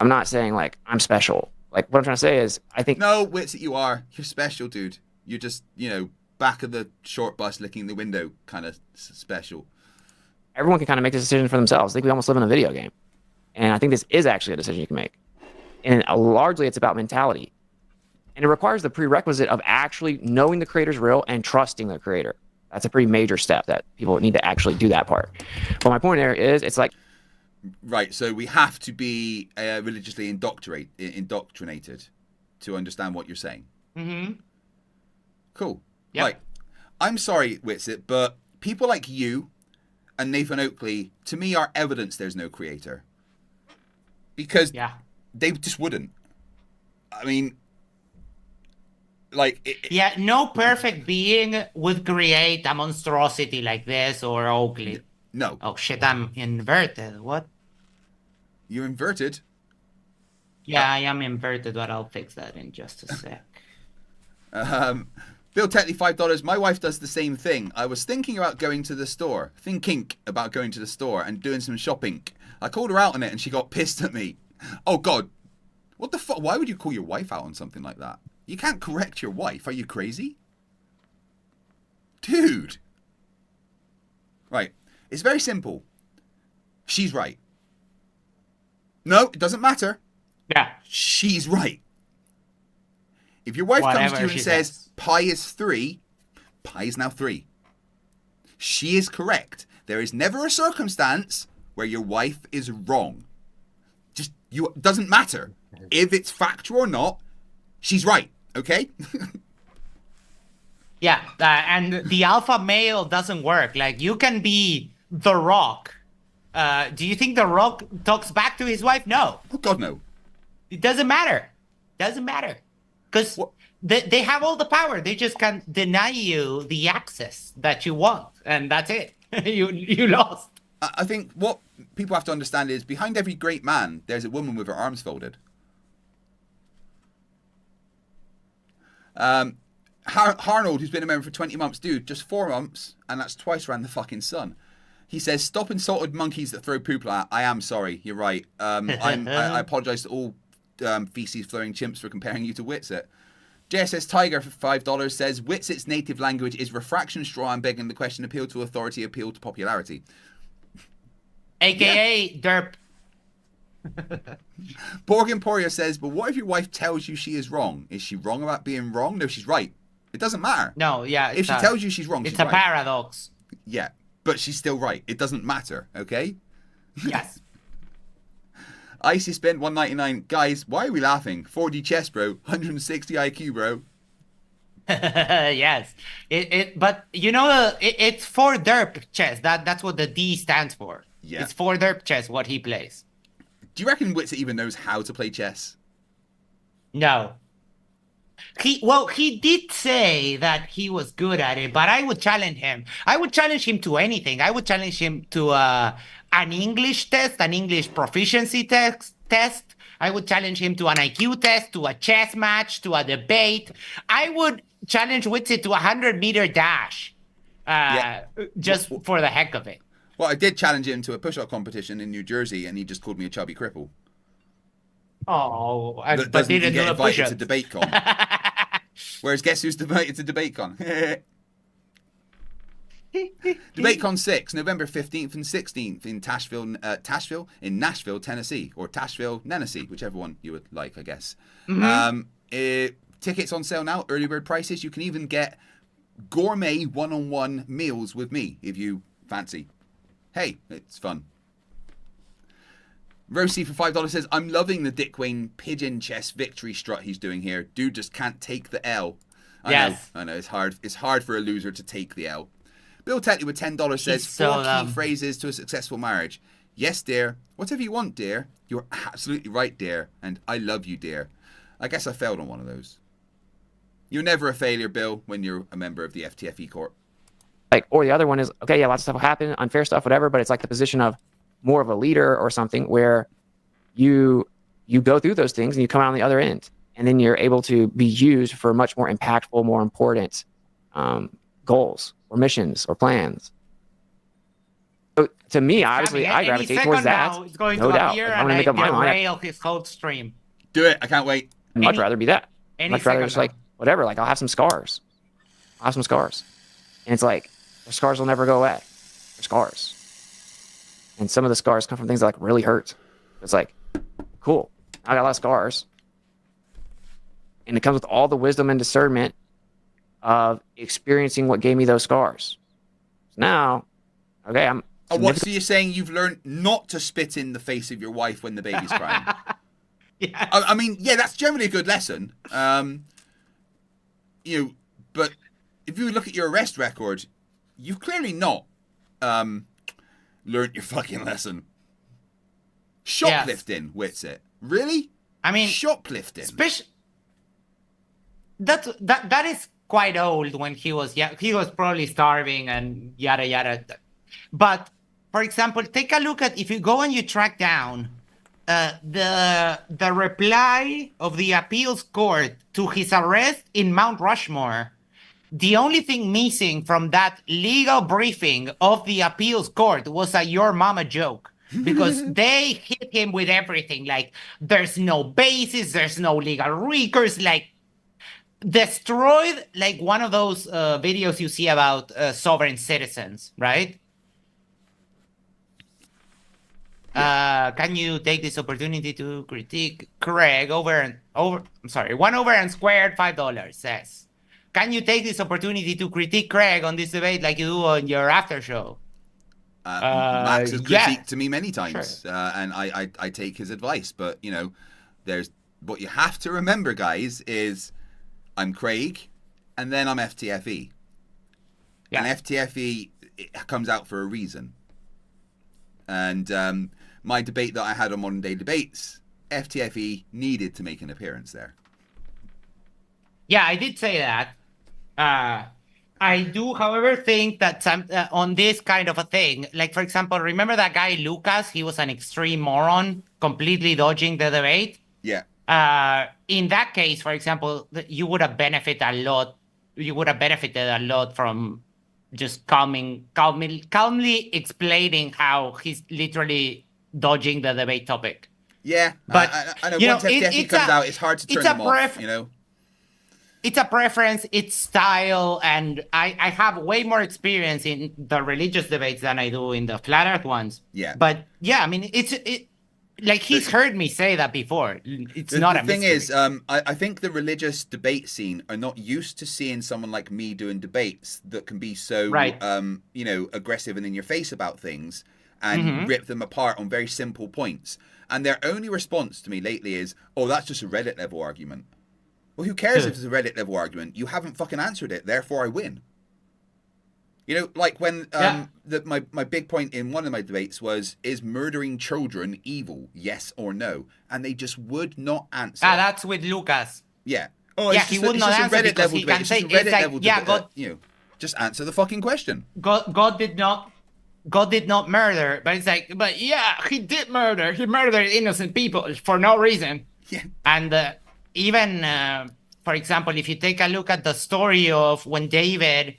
not saying like I'm special. Like, what I'm trying to say is, I think No, Witsit, you are. You're special, dude. You're just, you know, back of the short bus licking the window kind of special. everyone can kind of make this decision for themselves. I think we almost live in a video game. And I think this is actually a decision you can make. And largely it's about mentality. And it requires the prerequisite of actually knowing the creator's real and trusting the creator. That's a pretty major step that people need to actually do that part. But my point there is, it's like... Right, so we have to be religiously indoctrinated to understand what you're saying. Mm-hmm. Cool. Yep. Right. I'm sorry, Witsit, but people like you and Nathan Oakley, to me, are evidence there's no creator. Because they just wouldn't. I mean... yeah, no perfect being would create a monstrosity like this or Oakley. No. Oh shit, I'm inverted. What? You're inverted? Yeah, I am inverted, but I'll fix that in just a sec. Bill Tetley, $5. My wife does the same thing. I was thinking about going to the store. Thinking about going to the store and doing some shopping. I called her out on it and she got pissed at me. Oh God. What the fuck? Why would you call your wife out on something like that? You can't correct your wife. Are you crazy? Dude. Right. It's very simple. She's right. No, it doesn't matter. Yeah. She's right. If your wife comes to you and says, pi is 3, pi is now 3. She is correct. There is never a circumstance where your wife is wrong. Just, doesn't matter. If it's factual or not, she's right. Okay? Yeah, and the alpha male doesn't work. Like, you can be The Rock. Do you think The Rock talks back to his wife? No. Oh, God, no. It doesn't matter. Doesn't matter. Because they have all the power. They just can deny you the access that you want. And that's it. you lost. I think what people have to understand is behind every great man, there's a woman with her arms folded. Harnold, who's been a member for 20 months, dude, just 4 months, and that's twice around the fucking sun. He says, "Stop insulted monkeys that throw poop like that. I am sorry. You're right. I apologise to all feces-flowing chimps for comparing you to Witsit." JSS Tiger for $5 says, "Witsit's native language is refraction straw and begging the question, appeal to authority, appeal to popularity." AKA derp. Borg Emporia says, "But what if your wife tells you she is wrong? Is she wrong about being wrong? No, she's right. It doesn't matter. No, yeah. If she tells you she's wrong, it's she's a right. paradox. Yeah, but she's still right. It doesn't matter, okay?" Yes. Icy spent $1.99. Guys, why are we laughing? 4D chess, bro. 160 IQ, bro. Yes. But you know, it's for derp chess. That's what the D stands for. Yeah. It's for derp chess. What he plays. Do you reckon Witsit even knows how to play chess? No. He did say that he was good at it, but I would challenge him. I would challenge him to anything. I would challenge him to an English test, an English proficiency test. I would challenge him to an IQ test, to a chess match, to a debate. I would challenge Witsit to a 100-meter dash, just for the heck of it. Well, I did challenge him to a push-up competition in New Jersey, and he just called me a chubby cripple. Oh, That but doesn't didn't get do a invited to push-up. DebateCon. Whereas guess who's invited to DebateCon? DebateCon 6, November 15th and 16th in Nashville, Tennessee, or Tashville, Tennessee, whichever one you would like, I guess. Tickets on sale now, early bird prices. You can even get gourmet one-on-one meals with me if you fancy. Hey, it's fun. Rosie for $5 says, "I'm loving the Dick Wayne pigeon chess victory strut he's doing here. Dude just can't take the L." I know. It's hard. It's hard for a loser to take the L. Bill Tetley with $10 says, "4 key phrases to a successful marriage. Yes, dear. Whatever you want, dear. You're absolutely right, dear. And I love you, dear." I guess I failed on one of those. You're never a failure, Bill, when you're a member of the FTFE court. Like, or the other one is, okay, yeah, lots of stuff will happen, unfair stuff, whatever, but it's like the position of more of a leader or something where you go through those things and you come out on the other end, and then you're able to be used for much more impactful, more important goals or missions or plans. So to me, obviously, I gravitate towards that. Now, it's going no to doubt. appear If I'm and gonna make up my mind, derail his whole stream. Do it. I can't wait. I'd much rather be that. Any Much rather second just now. like, whatever, like I'll have some scars. And it's like, the scars will never go away. They're scars. And some of the scars come from things that like really hurt. It's like, cool. I got a lot of scars. And it comes with all the wisdom and discernment of experiencing what gave me those scars. So now, okay, I'm... What, so you're saying you've learned not to spit in the face of your wife when the baby's crying? Yeah. I mean, yeah, that's generally a good lesson. But if you look at your arrest record, you've clearly not learned your fucking lesson. Shoplifting, Witsit. Really? I mean, shoplifting. That is quite old when he was he was probably starving and yada yada. But for example, take a look at, if you go and you track down the reply of the appeals court to his arrest in Mount Rushmore. The only thing missing from that legal briefing of the appeals court was a "your mama" joke, because they hit him with everything. Like, there's no basis, there's no legal recourse, like destroyed, like one of those videos you see about sovereign citizens, right? Can you take this opportunity to critique Craig one over and squared $5 says, can you take this opportunity to critique Craig on this debate like you do on your after show? Max has critiqued to me many times, sure. And I take his advice. But, there's what you have to remember, guys, is I'm Craig, and then I'm FTFE. Yeah. And FTFE comes out for a reason. And my debate that I had on Modern Day Debates, FTFE needed to make an appearance there. Yeah, I did say that. I do, however, think that on this kind of a thing, like, for example, remember that guy Lucas? He was an extreme moron, completely dodging the debate. Yeah. In that case, for example, you would have benefited a lot. You would have benefited a lot from just calmly explaining how he's literally dodging the debate topic. Yeah, But I know you know, once FTFE it's comes a- out, it's hard to turn it's a them off. You know. It's a preference, it's style, and I have way more experience in the religious debates than I do in the flat Earth ones. Yeah. But yeah, I mean, like he's heard me say that before. It's not a The thing mystery. is, I think the religious debate scene are not used to seeing someone like me doing debates that can be so, Right. you know, aggressive and in your face about things and Mm-hmm. rip them apart on very simple points. And their only response to me lately is, "Oh, that's just a Reddit level argument." Well, who cares if it's a Reddit level argument? You haven't fucking answered it, therefore I win. You know, like when my big point in one of my debates was, is murdering children evil, yes or no? And they just would not answer. That's with Lucas. Yeah. Oh, Yeah, it's he just would it's not just a answer Reddit because level he debate. can It's just say- a Reddit it's like, level yeah, debate. God- You know, just answer the fucking question. God did not murder, but it's like, but yeah, he did murder. He murdered innocent people for no reason. Yeah. And even, for example, if you take a look at the story of when David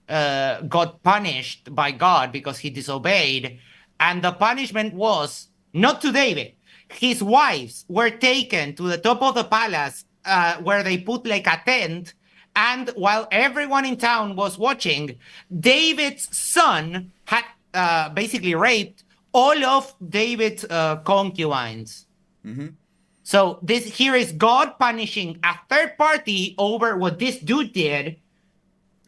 got punished by God because he disobeyed, and the punishment was not to David. His wives were taken to the top of the palace where they put like a tent, and while everyone in town was watching, David's son had basically raped all of David's concubines. So here is God punishing a third party over what this dude did.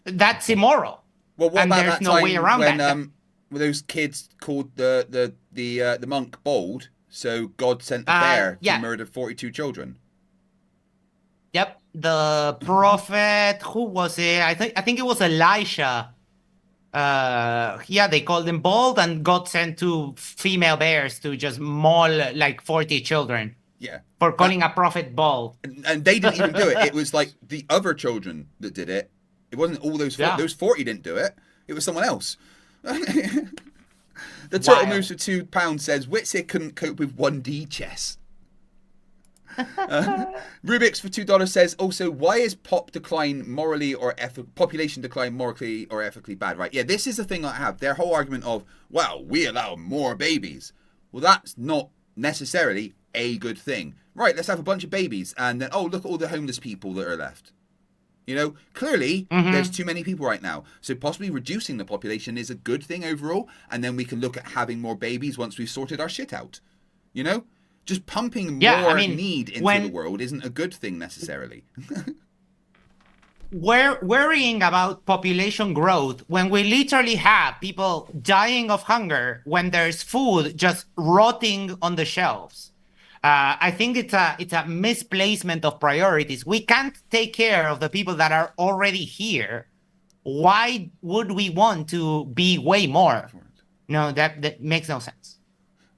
That's immoral. Well, what And about there's that no time way around when that. when those kids called the monk bold? So God sent a bear yeah. to murder 42 children. Yep, the prophet. Who was it? I think it was Elisha. Yeah, they called him bald, and God sent 2 female bears to just maul like 40 children Yeah. for calling a prophet bald. And they didn't even do it. It was like the other children that did it. It wasn't all those 40. Yeah. Those 40 didn't do it. It was someone else. The Turtle Wild. Moves for £2 says Witsit couldn't cope with 1D chess. Rubik's for $2 says also, why is population decline morally or ethically bad? Right? Yeah, this is the thing I have. Their whole argument of, well, we allow more babies. Well, that's not necessarily a good thing. Right, let's have a bunch of babies and then, oh, look at all the homeless people that are left. You know, clearly there's too many people right now. So possibly reducing the population is a good thing overall. And then we can look at having more babies once we've sorted our shit out. You know? Just pumping more need into the world isn't a good thing necessarily. We're worrying about population growth when we literally have people dying of hunger when there's food just rotting on the shelves. I think it's a misplacement of priorities. We can't take care of the people that are already here. Why would we want to be way more? No, that makes no sense.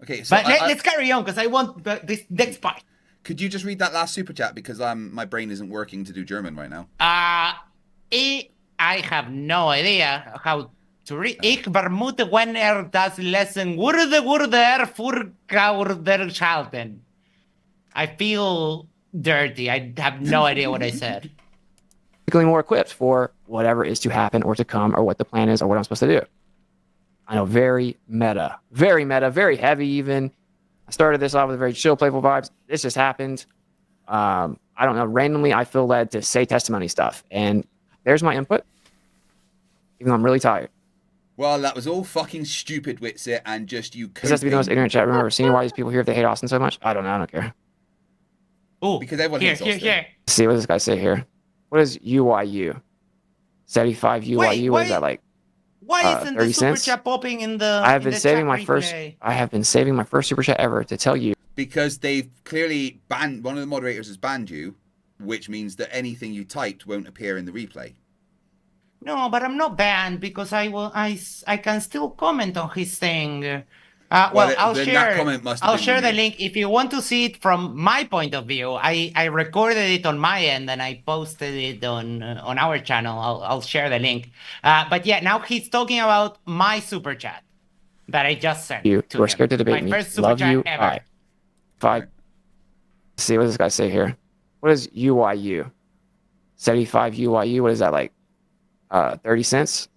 Okay, so But let's carry on because I want this next part. Could you just read that last super chat because my brain isn't working to do German right now. I have no idea how to read. Ich vermute, wenn das lesen würde schalten. I feel dirty. I have no idea what I said. More equipped for whatever is to happen or to come or what the plan is or what I'm supposed to do. I know, very meta, very heavy even. I started this off with very chill, playful vibes. This just happened. I don't know, randomly I feel led to say testimony stuff. And there's my input, even though I'm really tired. Well, that was all fucking stupid, Witsit, and just you This has to be the most ignorant chat room I've ever seen. Why these people here if they hate Austin so much? I don't know, I don't care. Oh, because everyone hates Austin. Here. Let's see what does this guy say here. What is UYU? 75 UYU, what is that like? Why isn't 30 the super cents? chat popping in the I have in been the saving chat my first replay? I have been saving my first super chat ever to tell you. Because they've clearly banned, one of the moderators has banned you, which means that anything you typed won't appear in the replay. No, but I'm not banned because I can still comment on his thing. Well, I'll then share. that comment must have I'll been share the removed. link if you want to see it from my point of view. I recorded it on my end and I posted it on our channel. I'll share the link. But yeah, now he's talking about my super chat that I just sent. You to who are him. scared to debate my me. first super Love chat you. ever. Bye. 5. see what does this guy say here. What is UYU? 75 UYU. What is that, like 30 cents?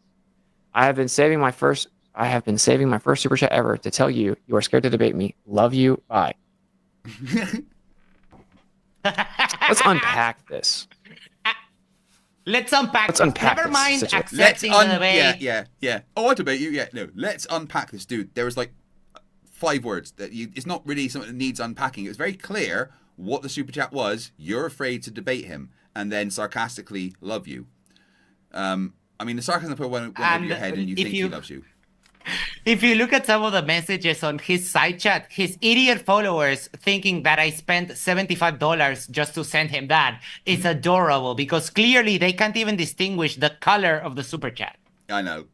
I have been saving my first super chat ever to tell you you are scared to debate me. Love you. Bye. Let's unpack this. Let's unpack. Never this mind situation. accepting the debate. Yeah. Oh, I debate you. Yeah, no. Let's unpack this, dude. There was like 5 words that it's not really something that needs unpacking. It was very clear what the super chat was. You're afraid to debate him, and then sarcastically love you. I mean, the sarcasm went over your head, and you think he loves you. If you look at some of the messages on his side chat, his idiot followers thinking that I spent $75 just to send him that is adorable because clearly they can't even distinguish the color of the super chat. I know.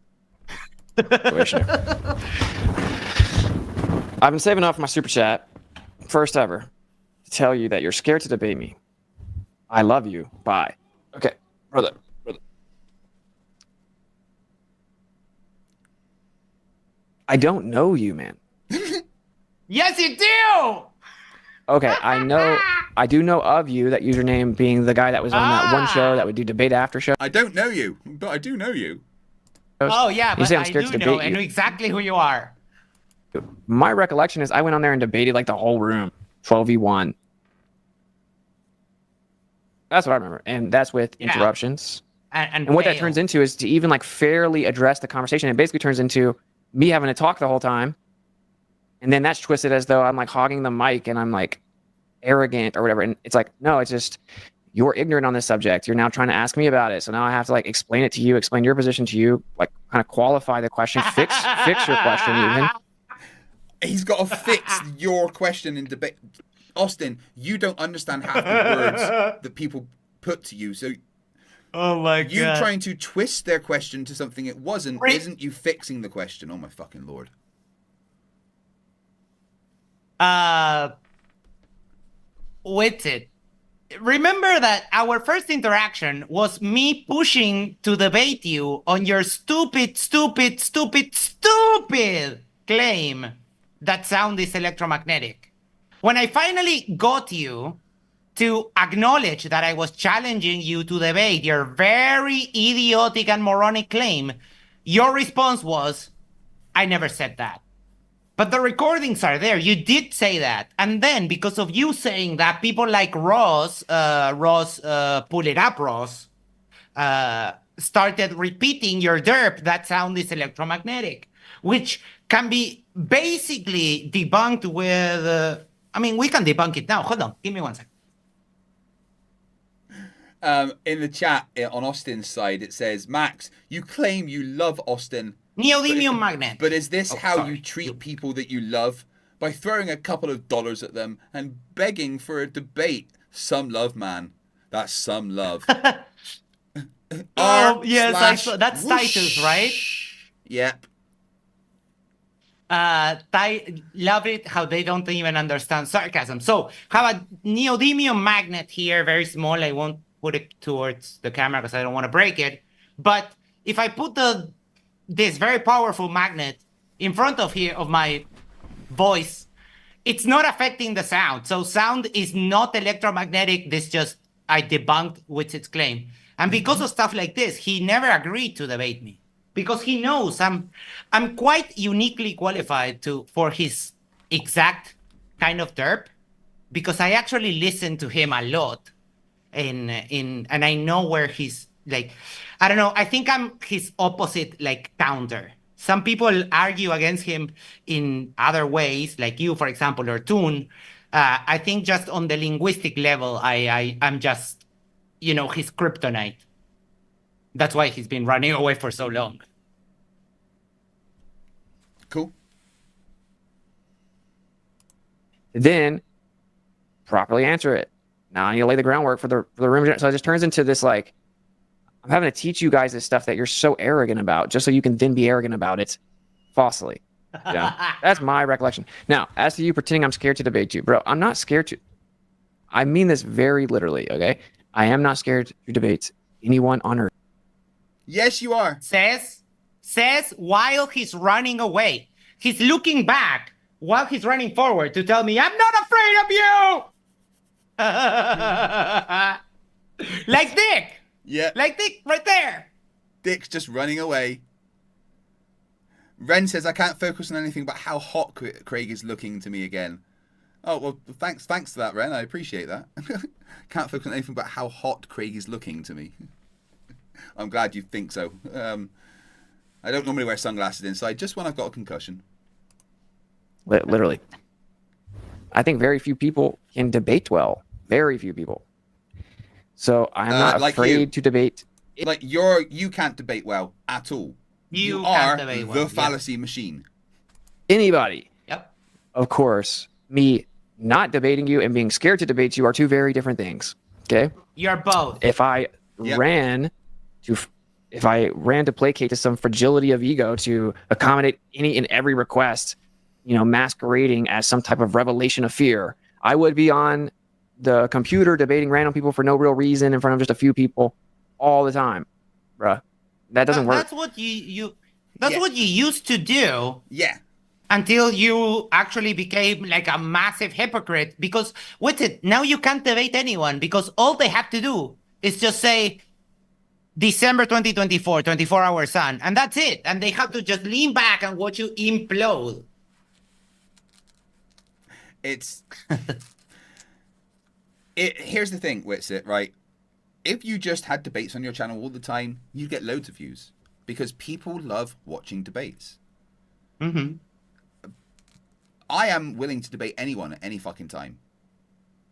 I've been saving up for my super chat, first ever, to tell you that you're scared to debate me. I love you. Bye. Okay, brother. I don't know you, man. Yes, you do! Okay, I do know of you, that username being the guy that was on that one show that would do debate after show. I don't know you, but I do know you. Oh, yeah, You but say I'm I scared do to know. debate I know you. exactly who you are. My recollection is I went on there and debated like the whole room, 12v1. That's what I remember, and that's with interruptions. And what that fail. turns into is to even like fairly address the conversation. It basically turns into me having to talk the whole time, and then that's twisted as though I'm like hogging the mic and I'm like arrogant or whatever. And it's like, no, it's just you're ignorant on this subject. You're now trying to ask me about it, so now I have to like explain it to you, explain your position to you, like kind of qualify the question, fix your question even. He's got to fix your question in debate. Austin, you don't understand half the words that people put to you, so Oh my you trying to twist their question to something it wasn't isn't you fixing the question. Oh my fucking lord. Witsit. Remember that our first interaction was me pushing to debate you on your stupid claim that sound is electromagnetic. When I finally got you to acknowledge that I was challenging you to debate your very idiotic and moronic claim, your response was, I never said that. But the recordings are there. You did say that. And then because of you saying that, people like Ross, pull it up, Ross, started repeating your derp, that sound is electromagnetic, which can be basically debunked with, we can debunk it now. Hold on, give me 1 second. In the chat on Austin's side, it says, Max, you claim you love Austin. Neodymium magnet. But is this how you treat people that you love? By throwing a couple of dollars at them and begging for a debate? Some love, man. That's some love. Oh, yes, I saw. That's Titus, right? Yep. Love it how they don't even understand sarcasm. So, have a neodymium magnet here, very small. I won't put it towards the camera because I don't want to break it. But if I put this very powerful magnet in front of my voice, it's not affecting the sound. So sound is not electromagnetic. I debunked Witsit's claim. And because of stuff like this, he never agreed to debate me. Because he knows I'm quite uniquely qualified for his exact kind of derp. Because I actually listen to him a lot. And I know where he's like, I don't know, I think I'm his opposite, like, counter. Some people argue against him in other ways, like you, for example, or Toon. I think just on the linguistic level, I'm just, his kryptonite. That's why he's been running away for so long. Cool. Then properly answer it. Now you lay the groundwork for the room. So it just turns into this like, I'm having to teach you guys this stuff that you're so arrogant about, just so you can then be arrogant about it falsely. That's my recollection. Now, as to you pretending I'm scared to debate you, bro, I'm not scared to. I mean this very literally, okay? I am not scared to debate anyone on earth. Yes, you are. Says while he's running away. He's looking back while he's running forward to tell me, I'm not afraid of you! Like Dick. Yeah. Like Dick right there. Dick's just running away. Ren says, I can't focus on anything but how hot Craig is looking to me again. Oh, well, thanks for that, Ren. I appreciate that. Can't focus on anything but how hot Craig is looking to me. I'm glad you think so. I don't normally wear sunglasses inside, just when I've got a concussion. Literally. I think very few people can debate well. Very few people. So I'm not like afraid you. to debate. Like you can't debate well at all. You are can't debate the well, yeah. fallacy machine. Anybody. Yep. Of course, me not debating you and being scared to debate you are two very different things. Okay? You're both. If I Yep. ran to placate to some fragility of ego to accommodate any and every request, masquerading as some type of revelation of fear, I would be on the computer debating random people for no real reason in front of just a few people all the time, bruh. That doesn't work. That's what you That's Yeah. what you used to do Yeah. until you actually became like a massive hypocrite. Because with it, now you can't debate anyone because all they have to do is just say December 2024, 24-hour sun, and that's it. And they have to just lean back and watch you implode. It's here's the thing, Witsit, right? If you just had debates on your channel all the time, you'd get loads of views because people love watching debates. Mm-hmm. I am willing to debate anyone at any fucking time.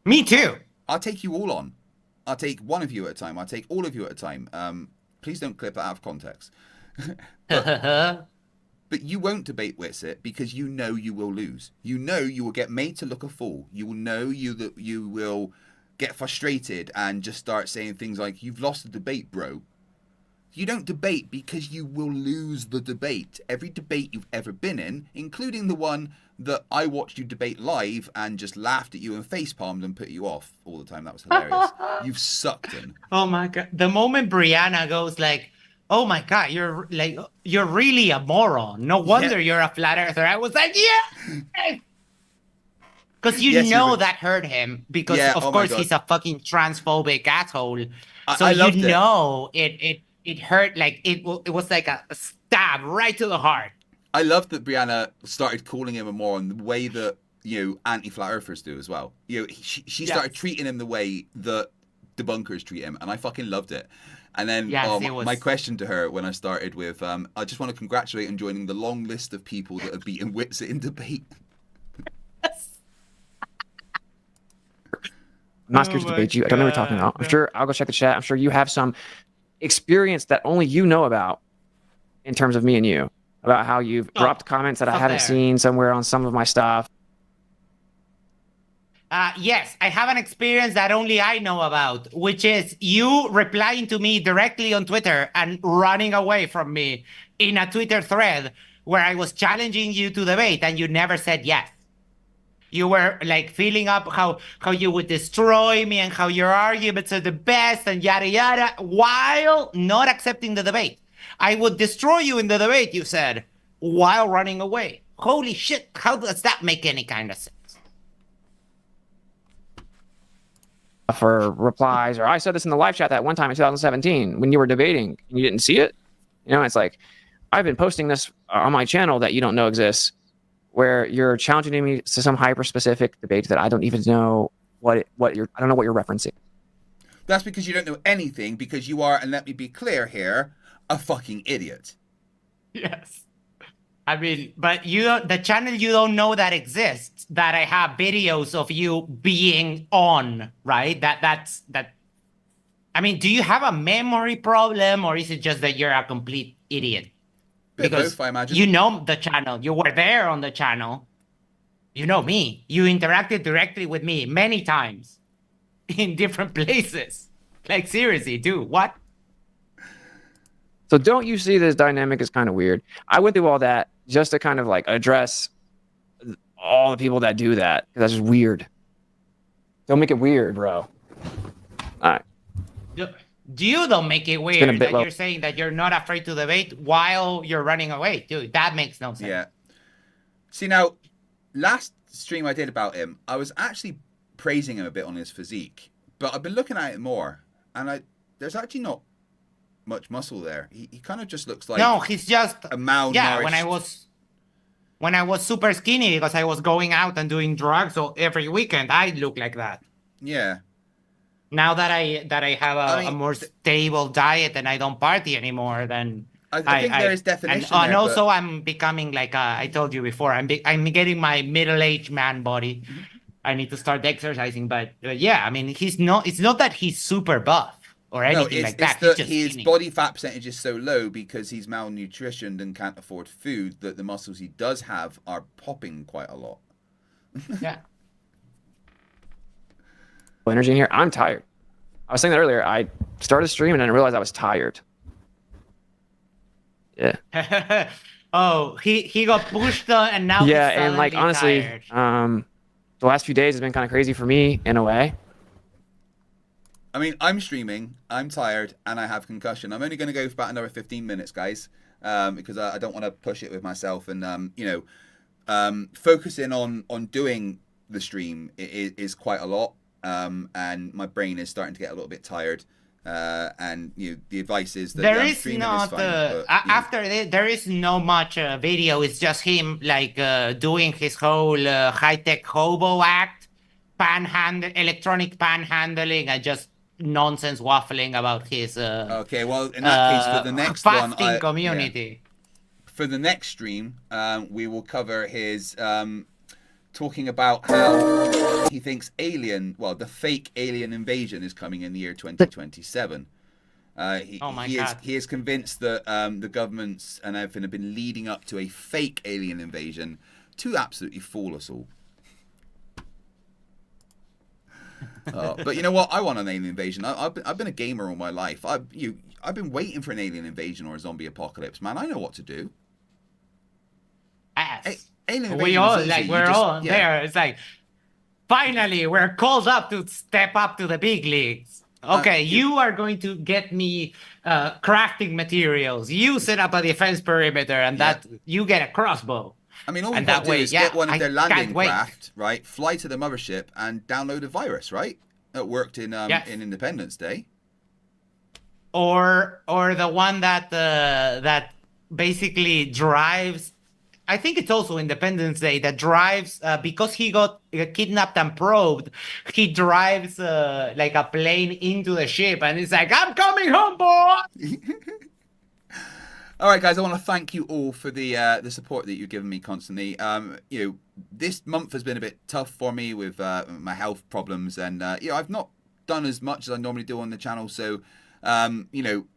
Me too. I'll take you all on. I'll take one of you at a time. I'll take all of you at a time. Please don't clip that out of context. But you won't debate Witsit because you know you will lose. You know you will get made to look a fool. You will know that you will get frustrated and just start saying things like, "You've lost the debate, bro." You don't debate because you will lose the debate. Every debate you've ever been in, including the one that I watched you debate live and just laughed at you and facepalmed and put you off all the time. That was hilarious. You've sucked in. Oh my god! The moment Brianna goes like, "Oh my god, you're really a moron. No wonder you're a flat earther." I was like, "Yeah," because you Yes, know you were. that hurt him. Because Yeah, of oh my course God. he's a fucking transphobic asshole. So I you loved it. know it hurt, like it was like a stab right to the heart. I love that Brianna started calling him a moron the way that, anti-flat earthers do as well. She started treating him the way that debunkers treat him, and I fucking loved it. And then my question to her when I started with, I just want to congratulate on joining the long list of people that have beaten Witsit in debate. I'm not scared to debate you. I don't know what you're talking about. I'm sure I'll go check the chat. I'm sure you have some experience that only you know about in terms of me and you, about how you've dropped comments that I haven't seen somewhere on some of my stuff. Yes, I have an experience that only I know about, which is you replying to me directly on Twitter and running away from me in a Twitter thread where I was challenging you to debate and you never said yes. You were like filling up how you would destroy me and how your arguments are the best and yada yada, while not accepting the debate. I would destroy you in the debate, you said, while running away. Holy shit, how does that make any kind of sense? For replies, or I said this in the live chat that one time in 2017 when you were debating and you didn't see it. It's like, I've been posting this on my channel that you don't know exists, where you're challenging me to some hyper specific debate that I don't even know I don't know what you're referencing. That's because you don't know anything, because you are, and let me be clear here, a fucking idiot. Yes. I mean, but the channel you don't know that exists, that I have videos of you being on, right? That. I mean, do you have a memory problem, or is it just that you're a complete idiot? Because both, I imagine. You know the channel. You were there on the channel. You know me. You interacted directly with me many times in different places. Like, seriously, dude, what? So don't you see this dynamic is kind of weird? I went through all that just to kind of like address all the people that do that, because that's just weird. Don't make it weird, bro. All right. You don't make it weird that low. you're saying that you're not afraid to debate while you're running away. Dude, that makes no sense. Yeah. See, now, last stream I did about him, I was actually praising him a bit on his physique, but I've been looking at it more, and there's actually not much muscle there. He kind of just looks like No, he's just a malnourished. yeah. When I was super skinny because I was going out and doing drugs, so every weekend I look like that. Yeah. Now that I have a more stable diet and I don't party anymore, then I think there is definition and there, also but... I'm becoming like I told you before, I'm getting my middle-aged man body. I need to start exercising, but yeah, I mean it's not that he's super buff or anything like that. It's just his skinny. body fat percentage is so low because he's malnutritioned and can't afford food that the muscles he does have are popping quite a lot. Yeah. Energy in here. I'm tired. I was saying that earlier. I started streaming and I realized I was tired. Yeah. Oh, he got pushed and now Yeah, he's and like honestly, tired. the last few days has been kind of crazy for me in a way. I mean, I'm streaming, I'm tired, and I have concussion. I'm only going to go for about another 15 minutes, guys, because I don't want to push it with myself. And, focusing on doing the stream is quite a lot. And my brain is starting to get a little bit tired. And the advice is that there is streaming not is fine, but, after it, there is no much video. It's just him like doing his whole high-tech hobo act, electronic panhandling, and just nonsense waffling about his okay, well, in that case, for the next one, fasting community. For the next stream, we will cover his talking about how he thinks the fake alien invasion is coming in the year 2027. He is convinced that the governments and everything have been leading up to a fake alien invasion to absolutely fool us all. But you know what? I want an alien invasion. I've been a gamer all my life. I've been waiting for an alien invasion or a zombie apocalypse, man. I know what to do. We all like we're all there. It's like finally we're called up to step up to the big leagues. Okay, you are going to get me crafting materials. You set up a defense perimeter, and that you get a crossbow. I mean, all we got to do is get one of their landing craft, right? Fly to the mothership and download a virus, right? That worked in Independence Day. Or the one that basically drives. I think it's also Independence Day that drives because he got kidnapped and probed. He drives like a plane into the ship, and it's like, "I'm coming home, boy." All right, guys. I want to thank you all for the support that you've given me constantly. This month has been a bit tough for me with my health problems, and I've not done as much as I normally do on the channel. So,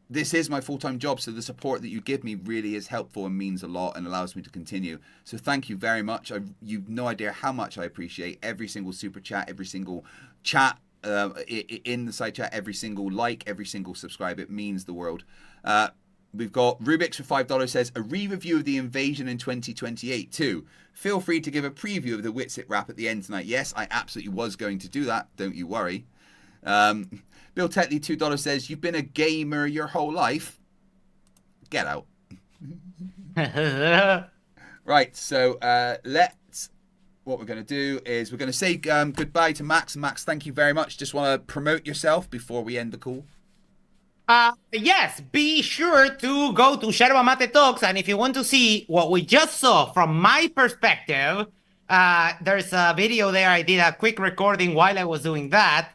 this is my full-time job, so the support that you give me really is helpful and means a lot and allows me to continue. So thank you very much. You've no idea how much I appreciate every single super chat, every single chat in the side chat, every single like, every single subscribe. It means the world. We've got Rubik's for $5 says, a re-review of the invasion in 2028 too. Feel free to give a preview of the Witsit rap at the end tonight. Yes, I absolutely was going to do that. Don't you worry. Bill Tetley, $2 says, you've been a gamer your whole life. Get out. Right, so what we're going to do is we're going to say goodbye to Max. Max, thank you very much. Just want to promote yourself before we end the call. Yes, be sure to go to Yerba Mate Talks, and if you want to see what we just saw from my perspective, there's a video there. I did a quick recording while I was doing that.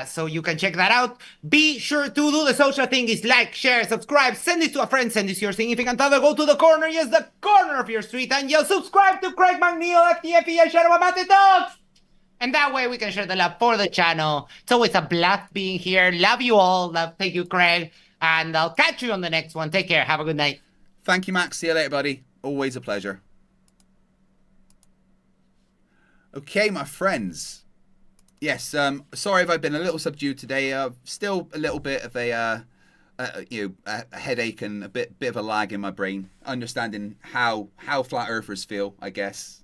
So you can check that out. Be sure to do the social thing is like, share, subscribe, send this to a friend, send this to your significant other, go to the corner, yes, the corner of your street, and yell subscribe to Craig McNeil, FTFE, and Yerba Mate Talks. And that way we can share the love for the channel. It's always a blast being here. Love you all. Thank you, Craig. And I'll catch you on the next one. Take care. Have a good night. Thank you, Max. See you later, buddy. Always a pleasure. Okay, my friends. Yes, sorry if I've been a little subdued today. Still a little bit of a headache and a bit of a lag in my brain, understanding how flat earthers feel, I guess.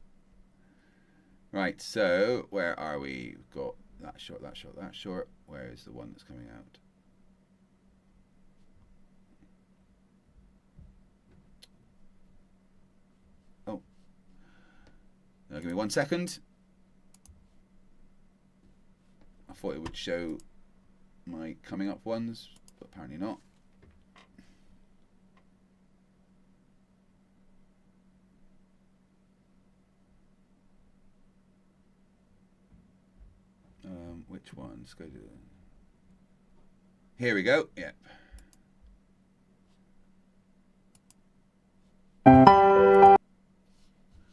Right, so where are we? We've got that short, that short, that short. Where is the one that's coming out? Oh, now give me 1 second. would show my coming up ones, but apparently not. Which ones? Go to. Here we go. Yep.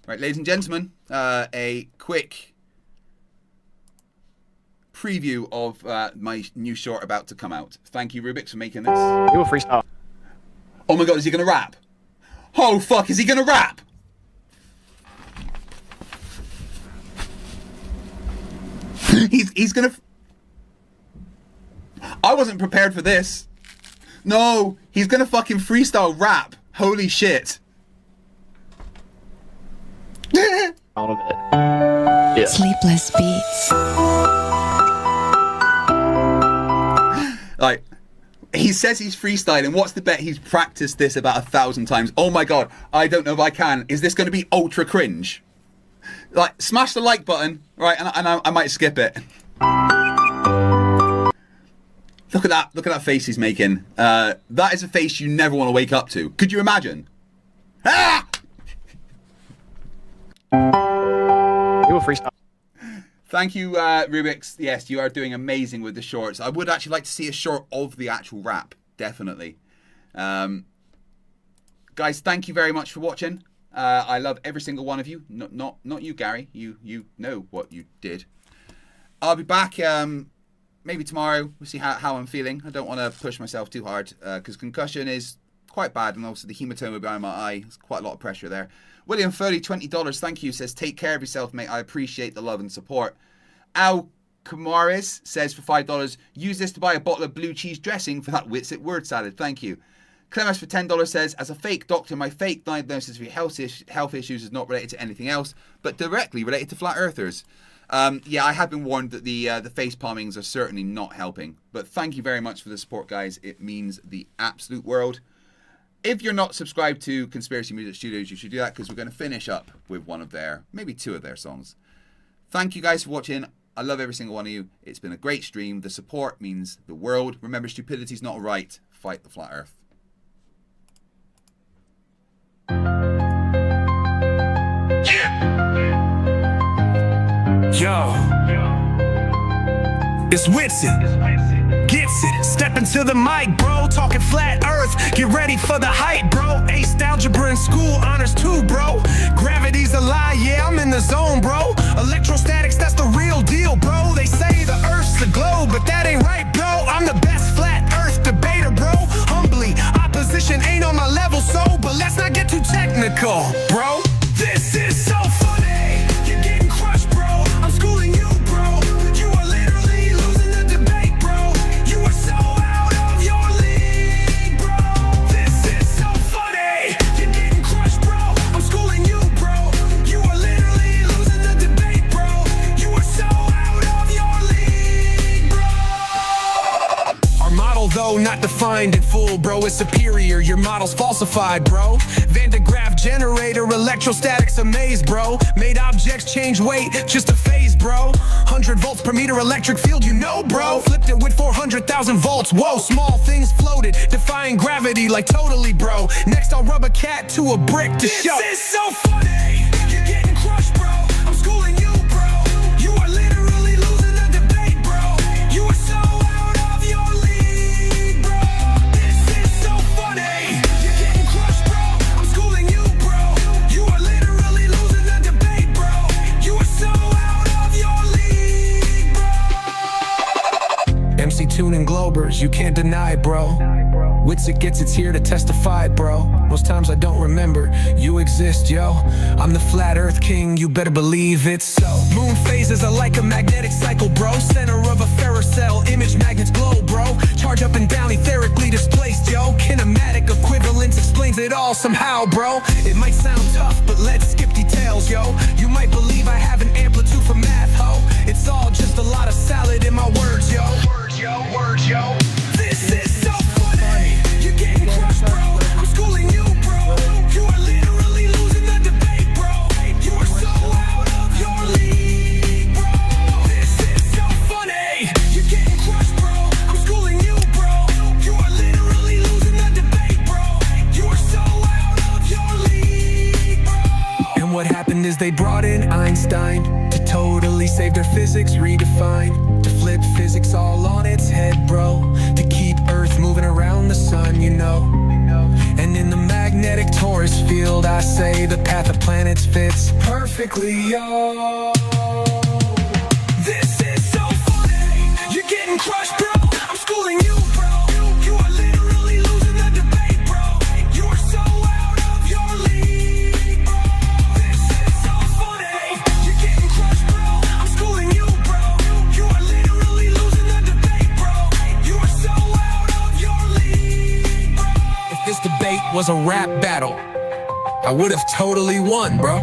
Right, ladies and gentlemen, a quick preview of my new short about to come out. Thank you, Rubik's, for making this. You will freestyle. Oh my god, is he gonna rap? Oh fuck, is he gonna rap? He's gonna. I wasn't prepared for this. No, he's gonna fucking freestyle rap. Holy shit. A little bit. Yeah. Sleepless beats. Like, he says he's freestyling. What's the bet? He's practiced this about 1,000 times. Oh my god, I don't know if I can. Is this going to be ultra cringe? Like, smash the like button, right? And I might skip it. Look at that! Look at that face he's making. That is a face you never want to wake up to. Could you imagine? Ah! You will freestyle. Thank you, Rubik's. Yes, you are doing amazing with the shorts. I would actually like to see a short of the actual rap, definitely. Guys, thank you very much for watching. I love every single one of you. Not you, Gary. You know what you did. I'll be back maybe tomorrow. We'll see how I'm feeling. I don't want to push myself too hard because concussion is quite bad, and also the hematoma behind my eye. There's quite a lot of pressure there. William Furley, $20. Thank you. Says, take care of yourself, mate. I appreciate the love and support. Al Kamaris says for $5, use this to buy a bottle of blue cheese dressing for that Witsit word salad. Thank you. Clemens for $10 says, as a fake doctor, my fake diagnosis for your health issues is not related to anything else, but directly related to flat earthers. Yeah, I have been warned that the face palmings are certainly not helping. But thank you very much for the support, guys. It means the absolute world. If you're not subscribed to Conspiracy Music Studios, you should do that because we're going to finish up with one of their, maybe two of their songs. Thank you guys for watching. I love every single one of you. It's been a great stream. The support means the world. Remember, stupidity's not right. Fight the flat earth. Yo, it's Witsit. Gets it. Step into the mic, bro. Talking flat earth. Get ready for the hype, bro. Ace algebra in school, honors too, bro. Gravity's a lie, yeah, I'm in the zone, bro. Electrostatics, that's the real deal, bro. They say the earth's the globe, but that ain't right, bro. I'm the best flat earth debater, bro. Humbly, opposition ain't on my level, so, but let's not get too technical, bro. This is so funny. You're getting crushed, bro. I'm schooling you, bro. You are literally losing the debate, bro. You are so out of your league, bro. This is so funny. You're getting crushed, bro. I'm schooling you, bro. You are literally losing the debate, bro. You are so out of your league, bro. Our model, though, not defined in full, bro, is superior. Your model's falsified, bro. Van de Graaff generator, electrostatics amaze, bro. Made objects change weight, just a phase, bro. 100 volts per meter electric field, you know, bro. Flipped it with 400,000 volts, whoa. Small things floated, defying gravity like totally, bro. Next I'll rub a cat to a brick to show. This is so funny. You're getting crushed, bro. I'm schooling you, bro. You are literally losing the debate, bro. You are so out of your league, bro. This is so funny. You're getting crushed, bro. I'm schooling you, bro. You are literally losing the debate, bro. You are so out of your league, bro. MC Tune and Globers, you can't deny, bro. Witsit gets it's here to testify, bro. Most times I don't remember you exist, yo. I'm the flat earth king, you better believe it so. Moon phases are like a magnetic cycle, bro. Center of a ferrocell, image magnets glow, bro. Charge up and down, etherically displaced, yo. Kinematic equivalence explains it all somehow, bro. It might sound tough, but let's skip details, yo. You might believe I have an amplitude for math, ho. It's all just a lot of salad in my words, yo. Words, yo, words, yo. This is so funny. You're getting crushed, bro. I'm schooling you, bro. You are literally losing the debate, bro. You are so out of your league, bro. This is so funny. You're what happened is they brought in Einstein to totally save their physics redefined, to flip physics all on its head, bro, to keep Earth moving around the sun, you know. And in the magnetic torus field, I say the path of planets fits perfectly, yo. This is so funny, you're getting crushed, bro. I'm schooling you, bro. You are literally losing the debate, bro. You're so out of your league, bro. This is so funny, you're getting crushed, bro. I'm schooling you, bro. You are literally losing the debate, bro. You are so out of your league, bro. If this debate was a rap battle, I would have totally won, bro.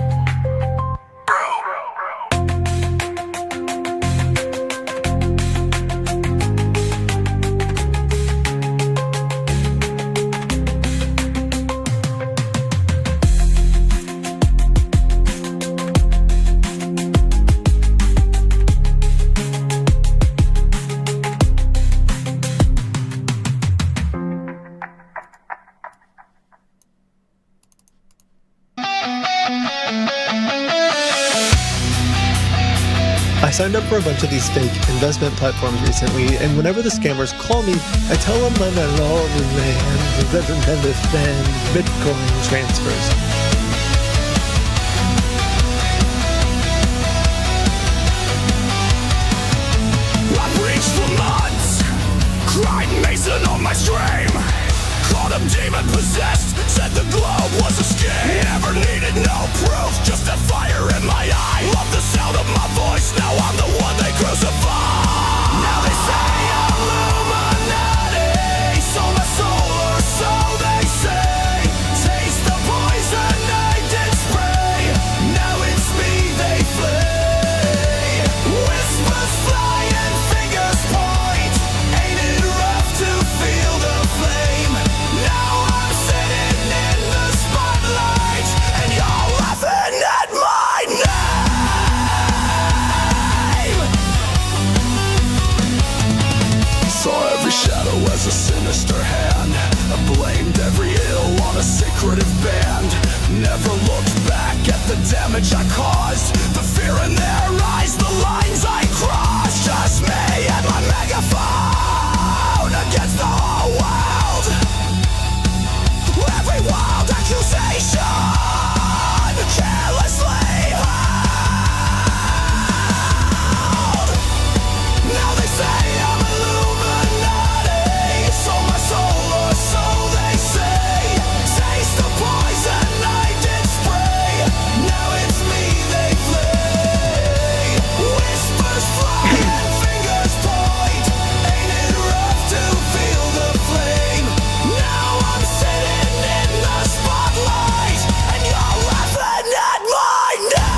I signed up for a bunch of these fake investment platforms recently, and whenever the scammers call me, I tell them I'm an old man who doesn't understand Bitcoin transfers. I preached for months, cried Mason on my stream, called him demon possessed, said the globe was a scheme. Never needed no proof, just a fire in my eye. Love the sound of my voice, now I'm the one they crucify. Now they say I'm Illuminati, sold my soul or so they say. Taste the poison I did spray, now it's me they flee. Whispers fly and fingers point, ain't it rough to feel the flame? Now I'm sitting in the spotlight, and you're laughing at my name. Saw every shadow as a sinister hand, I blamed every ill on a secretive band. Never looked back at the damage I caused, the fear in their eyes, the lines I crossed. Just me and my megaphone against the whole world. Every wild accusation carelessly hurled. Now they say I'm Illuminati, sold my soul or so they say. Taste the poison I did spray, now it's me they flee. Whispers fly and fingers point, ain't it rough to feel the flame? Now I'm sitting in the spotlight, and you're laughing at my name.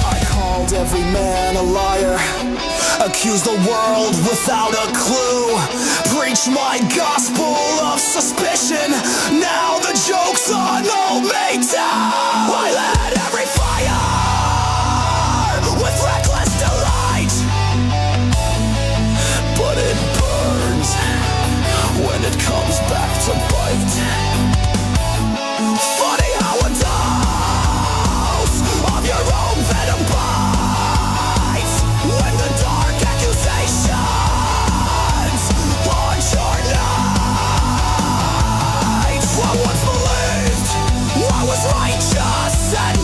I called every man a liar, accused the world without a clue, preached my gospel of suspicion. Now the joke's on old me too. I lit every fire with reckless delight, but it burns when it comes back to bite. Funny how a dose of your own venom bites, when the dark accusations launch your night. I once believed I was righteous and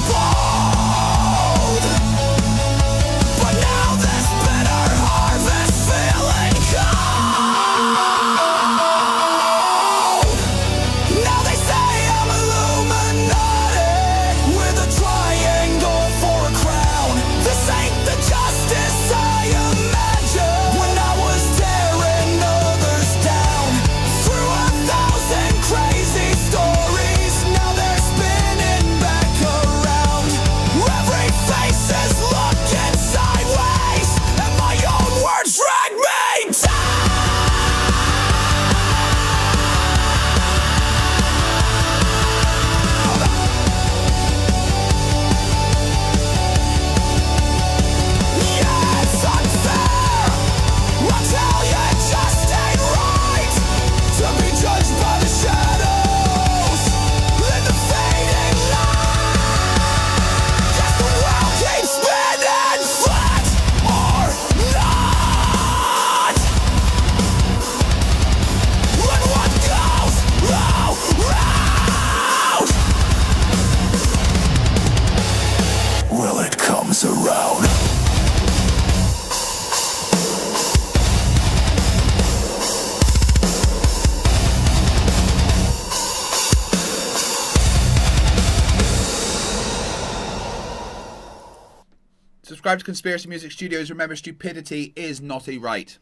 Subscribe to Conspiracy Music Studios. Remember, stupidity is not a right.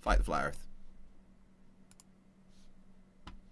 Fight the flat earth.